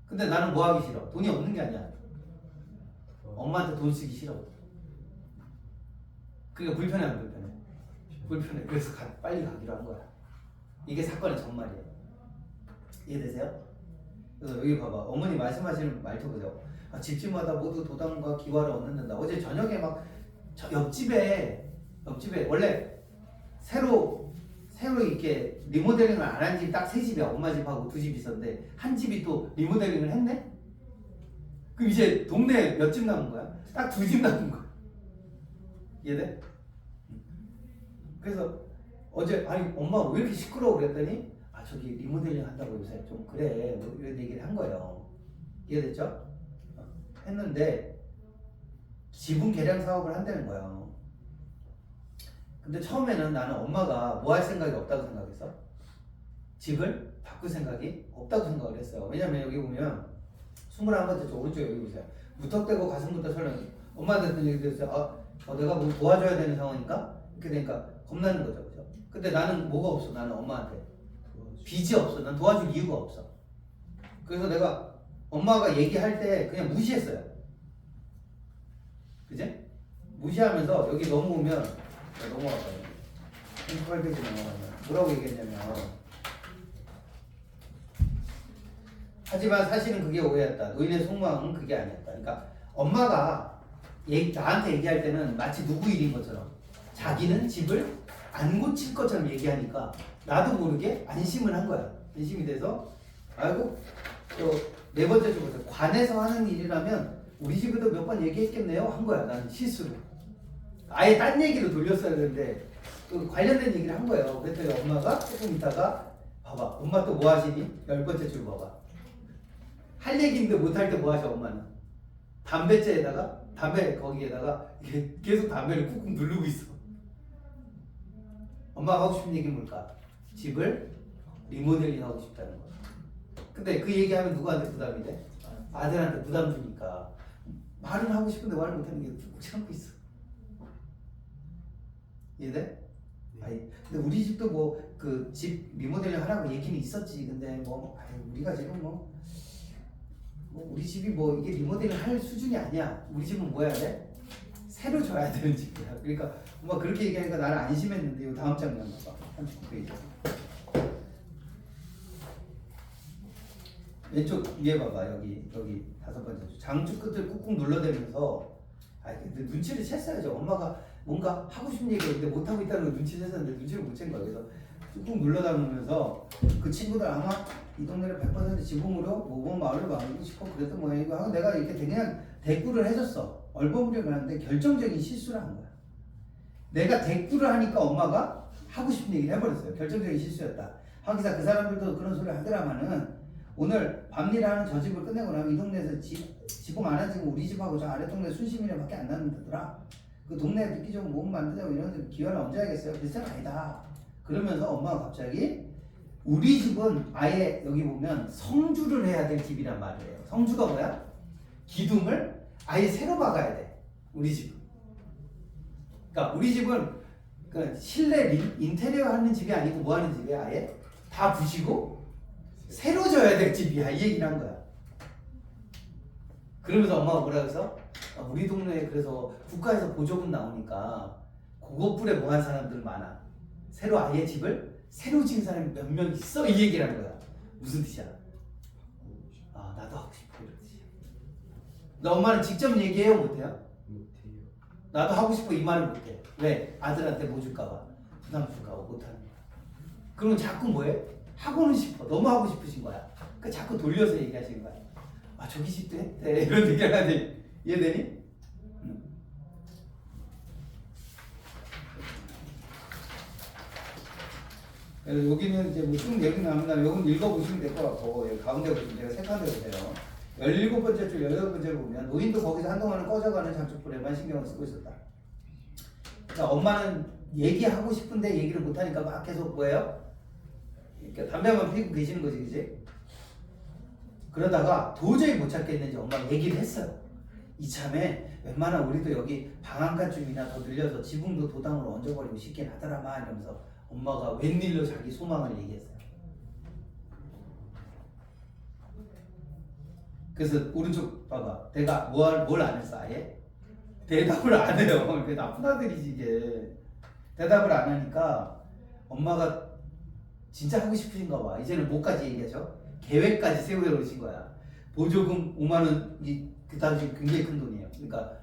근데 나는 뭐 하기 싫어? 돈이 없는 게 아니야. 엄마한테 돈 쓰기 싫어. 그러니까 불편해 안 불편해? 불편해. 그래서 빨리 가기로 한 거야. 이게 사건의 전말이에요. 이해되세요? 그래서 여기 봐봐. 어머니 말씀하시는 말투 보세요. 집집마다 모두 도당과 기와를 얻는다. 어제 저녁에 막 옆집에 원래 새로 이렇게 리모델링을 안 한 집 딱 세 집이야. 엄마 집하고 두 집 있었는데 한 집이 또 리모델링을 했네? 그럼 이제 동네 몇 집 남은 거야? 딱 두 집 남은 거야. 이해돼? 그래서 어제 아니 엄마 왜 이렇게 시끄러워 그랬더니 저기 리모델링 한다고 요새 좀 그래 뭐 이런 얘기를 한 거예요. 이해됐죠? 했는데 지분 개량 사업을 한다는 거예요. 근데 처음에는 나는 엄마가 뭐 할 생각이 없다고 생각했어. 집을 바꿀 생각이 없다고 생각을 했어요. 왜냐면 여기 보면 21번째 저 오른쪽에 여기 보세요. 무턱대고 가슴부터 설령 엄마한테 얘기 들었어요. 내가 뭐 도와줘야 되는 상황인가? 이렇게 되니까 겁나는 거죠. 그죠? 근데 나는 뭐가 없어. 나는 엄마한테 빚이 없어. 난 도와줄 이유가 없어. 그래서 내가 엄마가 얘기할 때 그냥 무시했어요. 그제? 무시하면서 여기 넘어오면 넘어가봐요. 8페이지 넘어가면 뭐라고 얘기했냐면 하지만 사실은 그게 오해였다. 노인의 속마음은 그게 아니었다. 그러니까 엄마가 나한테 얘기할 때는 마치 누구 일인 것처럼 자기는 집을 안 고칠 것처럼 얘기하니까 나도 모르게 안심을 한 거야. 안심이 돼서 아이고 네 번째 주부터 관에서 하는 일이라면 우리 집에도 몇 번 얘기했겠네요 한 거야. 나는 실수로 아예 딴 얘기로 돌렸어야 되는데 또 관련된 얘기를 한 거예요. 그랬더니 엄마가 조금 있다가 봐봐 엄마 또 뭐 하시니? 10번째 줄 봐봐. 할 얘기인데 못할 때 뭐 하셔 엄마는? 담배째에다가 담배 거기에다가 계속 담배를 꾹꾹 누르고 있어. 엄마가 하고 싶은 얘기는 뭘까? 집을 리모델링 하고 싶다는 거야. 근데 그 얘기하면 누구한테 부담이 돼? 아들한테 부담 주니까 말은 하고 싶은데 말을 못하는 게 꾹꾹 참고 있어. 이해돼? 아니, 근데 우리 집도 뭐 그 집 리모델링 하라고 얘기는 있었지. 근데 뭐 우리가 지금 뭐 우리 집이 뭐 이게 리모델링 할 수준이 아니야. 우리 집은 뭐 해야 돼? 새로 줘야 되는 집이야. 그러니까 엄마 그렇게 얘기하니까 나는 안심했는데 이 다음 장면 봐봐. 39페이지. 왼쪽 위에 봐봐. 여기 5번째 줄. 장주 끝을 꾹꾹 눌러대면서 눈치를 챘어야죠. 엄마가 뭔가 하고 싶은 얘기가 있는데 못하고 있다는 걸 눈치챘었는데 눈치를 못 챈 거야. 그래서 꾹꾹 눌러다보면서 그 친구들 아마 이 동네를 100% 지붕으로 모범 마을로 만들고 싶어 그랬던 모양이고 하고 내가 이렇게 그냥 대꾸를 해줬어. 얼버무리고 하는데 결정적인 실수를 한 거야. 내가 대꾸를 하니까 엄마가 하고 싶은 얘기를 해버렸어요. 결정적인 실수였다. 하기사 그 사람들도 그런 소리를 하더라마는 오늘 밤일하는 저 집을 끝내고 나면 이 동네에서 지붕 안 한 집은 우리 집하고 저 아래 동네 순심이네밖에 안 남는다더라. 그 동네에 듣기 좋은 몸 만들자고 이런 기회를 언제 하겠어요? 글쎄 아니다. 그러면서 엄마가 갑자기 우리 집은 아예 여기 보면 성주를 해야 될 집이란 말이에요. 성주가 뭐야? 기둥을 아예 새로 박아야 돼. 우리 집은. 그러니까 우리 집은 그 실내 인테리어 하는 집이 아니고 뭐 하는 집이야? 아예 다 부시고 새로 져야 될 집이야. 이 얘기를 한 거야. 그러면서 엄마가 뭐라 그랬어? 우리 동네에 그래서 국가에서 보조금 나오니까 고급불에 뭐한 사람들 많아. 새로 아예 집을 새로 지은 사람이 몇 명 있어. 이 얘기를 하는 거야. 무슨 뜻이야? 나도 하고 싶어 이런 뜻이야. 너 엄마는 직접 얘기해요? 못해요? 못해요. 나도 하고 싶어 이 말을 못해. 왜? 아들한테 뭐 줄까봐 부담 줄까봐 못하는 거야. 그러면 자꾸 뭐해? 하고는 싶어. 너무 하고 싶으신 거야. 그 자꾸 돌려서 얘기하시는 거야. 저기 집도 했대. 이런 얘기를 하지. 이해되니? 여기는 이제 뭐쭉 얘기 나옵니다. 요건 읽어보시면 될 것 같고 여기 가운데 보시면 제가 색깔대로 보세요. 17번째 줄 18번째 보면 노인도 거기서 한동안은 꺼져가는 장축불에만 신경을 쓰고 있었다. 그러니까 엄마는 얘기하고 싶은데 얘기를 못하니까 막 계속 뭐예요? 그러니까 담배만 피우고 계시는 거지, 그지? 그러다가 도저히 못 찾겠는지 엄마가 얘기를 했어요. 이참에 웬만하면 우리도 여기 방앗간쯤이나 더 늘려서 지붕도 도당으로 얹어버리고 싶긴 하더라만 이러면서 엄마가 웬일로 자기 소망을 얘기했어요. 그래서 오른쪽 봐봐. 내가 뭘 안 했어 아예? 대답을 안 해요. 그게 나쁜 아들이지 이게. 대답을 안 하니까 엄마가 진짜 하고 싶으신가 봐. 이제는 뭐까지 얘기하죠? 계획까지 세워놓으신 거야. 보조금 5만 원, 그 당시 굉장히 큰 돈이에요. 그러니까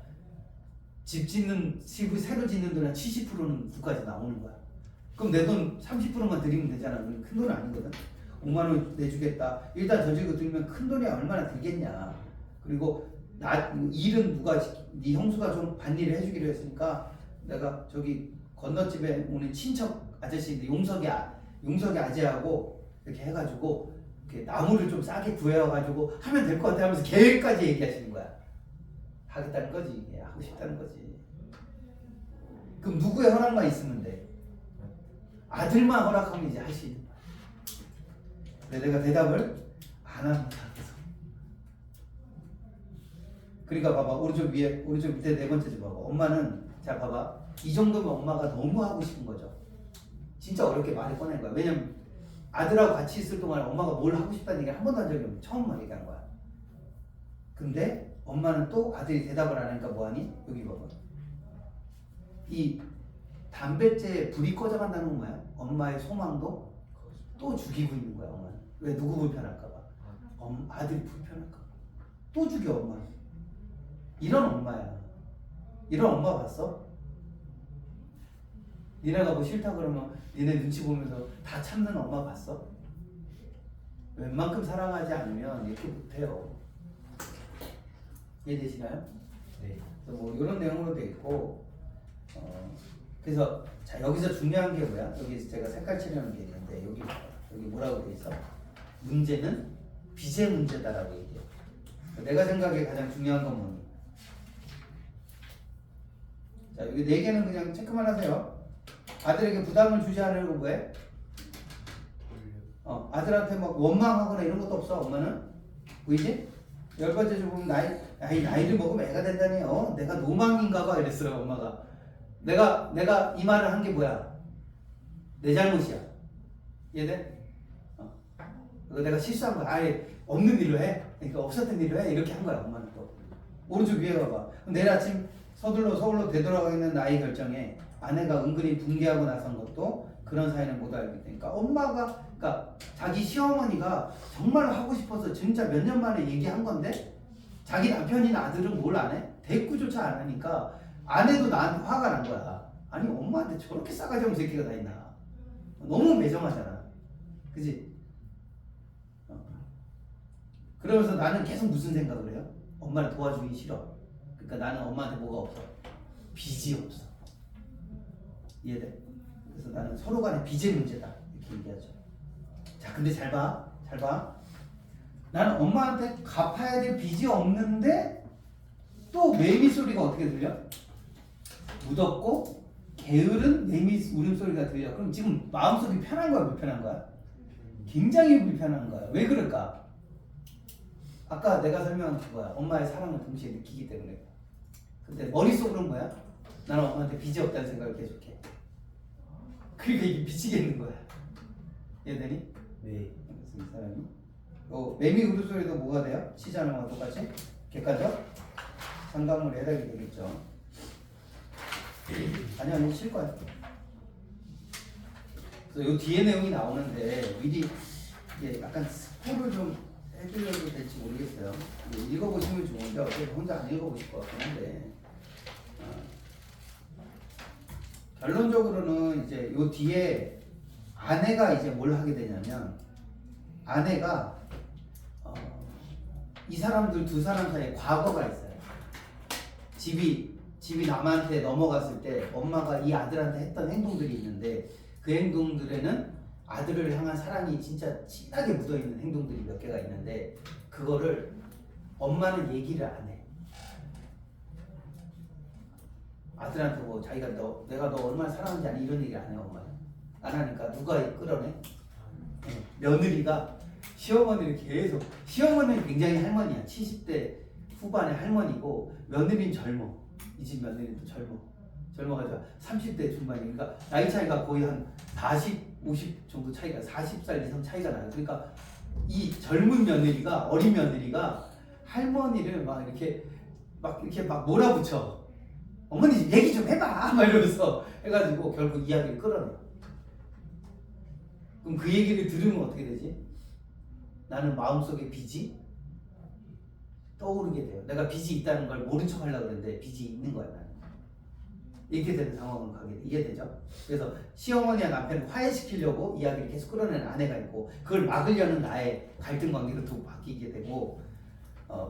집 새로 짓는 돈의 70%는 국가에서 나오는 거야. 그럼 내 돈 30%만 드리면 되잖아. 큰 돈은 아니거든. 5만 원 내주겠다. 일단 저 지고 들면 큰 돈이 얼마나 들겠냐. 그리고 일은 네 형수가 좀 반일을 해주기로 했으니까 내가 저기 건너집에 오는 친척 아저씨인데 용석이 아재하고 이렇게 해가지고 이렇게 나무를 좀 싸게 구해와가지고 하면 될 것 같아 하면서 계획까지 얘기하시는 거야. 하겠다는 거지. 이게 하고 싶다는 거지. 그럼 누구의 허락만 있으면 돼? 아들만 허락하면 이제 할 수 있는 거야. 근데 내가 대답을 안 합니다. 그러니까 봐봐. 오른쪽 밑에 네 번째 줄 봐봐. 엄마는 자 봐봐. 이 정도면 엄마가 너무 하고 싶은 거죠. 진짜 어렵게 말을 꺼낸 거야. 왜냐면 아들하고 같이 있을 동안 엄마가 뭘 하고 싶다는 얘기를 한 번도 한 적이 없는 처음 얘기한 거야. 근데 엄마는 또 아들이 대답을 안 하니까 뭐하니? 여기 봐봐. 이 담뱃재에 불이 꺼져간다는 건 뭐야? 엄마의 소망도 또 죽이고 있는 거야. 엄마는. 왜? 누구 불편할까 봐. 아들이 불편할까 봐. 또 죽여 엄마는. 이런 엄마야. 이런 엄마 봤어? 니네가 뭐 싫다 그러면 니네 눈치 보면서 다 참는 엄마 봤어? 웬만큼 사랑하지 않으면 이렇게 못해요. 이해되시나요? 네. 그래서 뭐 이런 내용으로 돼 있고 그래서 자 여기서 중요한 게 뭐야? 여기 제가 색깔 칠하는 게 있는데 여기 뭐라고 돼 있어? 문제는 빚의 문제다라고 얘기해. 내가 생각에 가장 중요한 건 뭐니? 자 여기 네 개는 그냥 체크만 하세요. 아들에게 부담을 주지 않으려고 뭐해? 아들한테 막 원망하거나 이런 것도 없어. 엄마는 보이지? 10번째 줄 보면 나이를 먹으면 애가 된다니. 내가 노망인가 봐 이랬어요. 엄마가 내가 이 말을 한 게 뭐야? 내 잘못이야. 이해돼? 내가 실수한 거야. 아예 없는 일로 해. 그러니까 없었던 일로 해. 이렇게 한 거야. 엄마는 또 오른쪽 위에 봐봐. 내일 아침 서울로 되돌아가는 나이 결정에 아내가 은근히 붕괴하고 나선 것도 그런 사연을 못 알게 되니까 엄마가 그러니까 자기 시어머니가 정말 하고 싶어서 진짜 몇 년 만에 얘기한 건데 자기 남편이나 아들은 뭘 안 해? 대꾸조차 안 하니까 아내도 나한테 화가 난 거야. 아니 엄마한테 저렇게 싸가지 없는 새끼가 다 있나. 너무 매정하잖아. 그지? 그러면서 나는 계속 무슨 생각을 해요? 엄마를 도와주기 싫어. 그러니까 나는 엄마한테 뭐가 없어? 빚이 없어. 이해돼? 그래서 나는 서로 간의 빚의 문제다 이렇게 얘기하죠. 자 근데 잘 봐. 나는 엄마한테 갚아야 될 빚이 없는데 또 매미 소리가 어떻게 들려? 무덥고 게으른 매미 울음소리가 들려. 그럼 지금 마음속이 편한 거야 불편한 거야? 굉장히 불편한 거야. 왜 그럴까? 아까 내가 설명한 그거야. 엄마의 사랑을 동시에 느끼기 때문에. 근데 머릿속으로는 뭐야? 나는 엄마한테 빚이 없다는 생각을 계속해. 그러니까 이게 미치겠는 거야. 이해되니? 네. 그래서 이 사람이 매미 울음소리도 뭐가 돼요? 시자는과 똑같이 객관적 상관물 해당이 되겠죠. 아니 실 거야. 그래서 요 뒤에 내용이 나오는데 미리 이게 약간 스포를 좀 해드려도 될지 모르겠어요. 읽어보시면 좋은데 어차피 혼자 안 읽어보실 것 같긴 한데 결론적으로는 이제 요 뒤에 아내가 이제 뭘 하게 되냐면 아내가 이 사람들 두 사람 사이에 과거가 있어요. 집이 남한테 넘어갔을 때 엄마가 이 아들한테 했던 행동들이 있는데 그 행동들에는 아들을 향한 사랑이 진짜 진하게 묻어있는 행동들이 몇 개가 있는데 그거를 엄마는 얘기를 안 해. 아들한테 뭐 자기가 내가 너 얼마나 사랑하는지 아니 이런 얘기 안 해요. 엄마는 안 하니까 누가 끌어내? 며느리가 시어머니를 계속, 시어머니는 굉장히 할머니야. 70대 후반의 할머니고 며느리는 젊어. 이 집 며느리는 또 젊어가지고 30대 중반이니까 나이 차이가 거의 한 40, 50 정도 차이가, 40살 이상 차이가 나요. 그러니까 이 젊은 며느리가, 어린 며느리가 할머니를 막 이렇게 막 몰아붙여. 어머니 얘기 좀 해봐 막 이러면서 해가지고 결국 이야기를 끌어내. 그럼 그 얘기를 들으면 어떻게 되지? 나는 마음속에 빚이 떠오르게 돼요. 내가 빚이 있다는 걸 모른 척 하려고 그랬는데 빚이 있는 거야 나는. 이렇게 되는 상황을 가게 돼. 이해되죠? 그래서 시어머니와 남편을 화해시키려고 이야기를 계속 끌어내는 아내가 있고 그걸 막으려는 나의 갈등 관계로 또 바뀌게 되고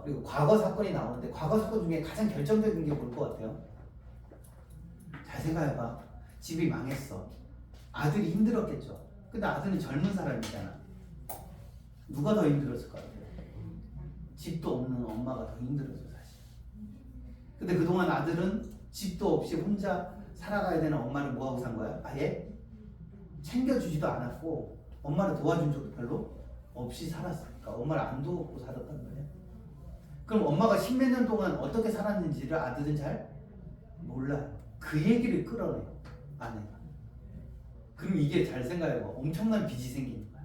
그리고 과거 사건이 나오는데 과거 사건 중에 가장 결정적인 게 뭘 것 같아요? 잘 생각해봐. 집이 망했어. 아들이 힘들었겠죠. 근데 아들은 젊은 사람이잖아. 누가 더 힘들었을 것 같아요? 집도 없는 엄마가 더 힘들었죠 사실. 근데 그동안 아들은 집도 없이 혼자 살아가야 되는 엄마를 뭐하고 산 거야? 아예 챙겨주지도 않았고 엄마를 도와준 적도 별로 없이 살았으니까 엄마를 안 도우고 살았단 말이야. 그럼 엄마가 십몇 년 동안 어떻게 살았는지를 아들은 잘 몰라요. 그 얘기를 끌어내요 아내가. 그럼 이게 잘 생각해봐. 엄청난 빚이 생기는 거야.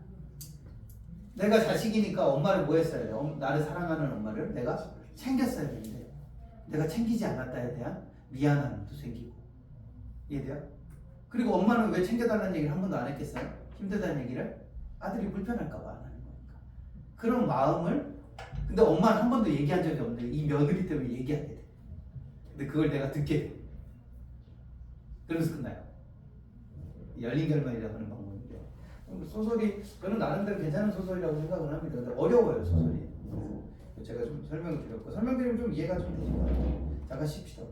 내가 자식이니까 엄마를 뭐 했어야 돼? 나를 사랑하는 엄마를 내가 챙겼어야 되는데 내가 챙기지 않았다에 대한 미안함도 생기고. 이해돼요? 그리고 엄마는 왜 챙겨달라는 얘기를 한 번도 안 했겠어요? 힘들다는 얘기를? 아들이 불편할까 봐 안 하는 거니까. 그런 마음을 근데 엄마는 한 번도 얘기한 적이 없는데 이 며느리 때문에 얘기하게 돼. 근데 그걸 내가 듣게 돼. 그러면서 끝나요. 열린 결말이라고 하는 방법인데 소설이 저는 나름대로 괜찮은 소설이라고 생각을 합니다. 근데 어려워요 소설이. 제가 좀 설명을 드렸고 설명드리면 좀 이해가 좀 되실 것 같아요. 잠깐 쉽시다.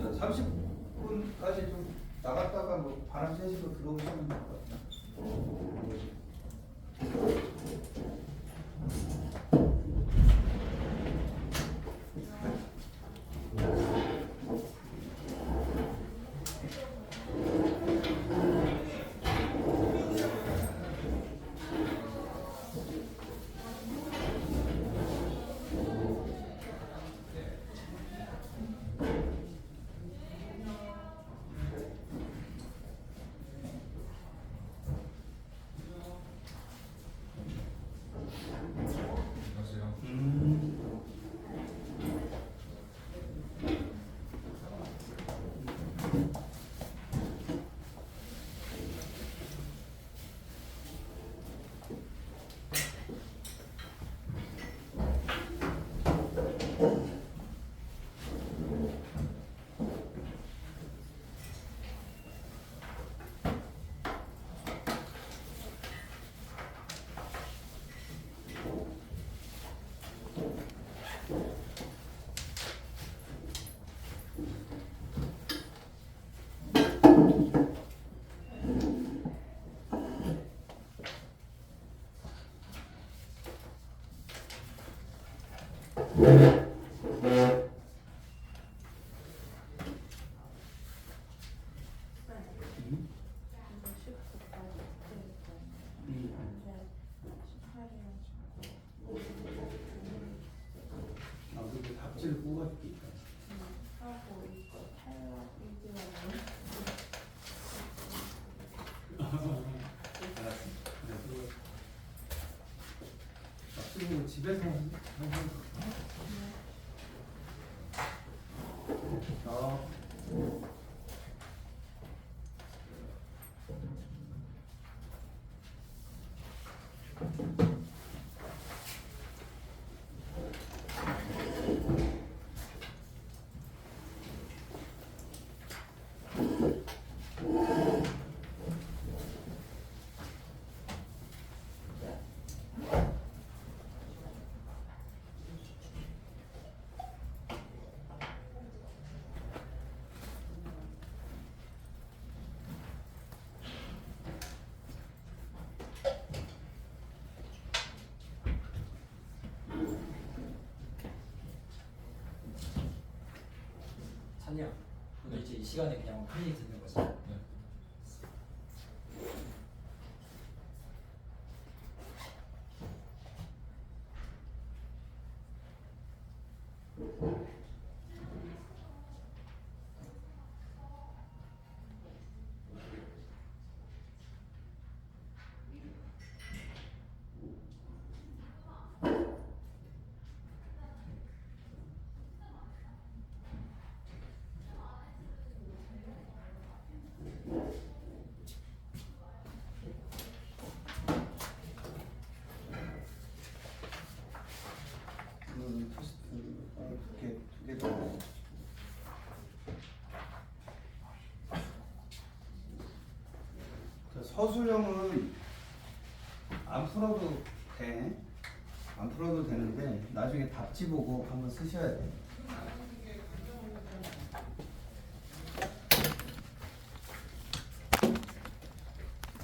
자, 30분까지 좀 나갔다가 뭐 바람 쐬시고 들어오시면 될 것 같아요. 답지를 뽑아줄게. 하고 이거 탈락 이기라고. 알았어. 그리고 집에서 하는 그냥 오늘 이제 이 시간에 그냥 편히 듣는 거지. 두개 더. 서술형은 안 풀어도 돼. 안 풀어도 되는데 나중에 답지 보고 한번 쓰셔야 돼.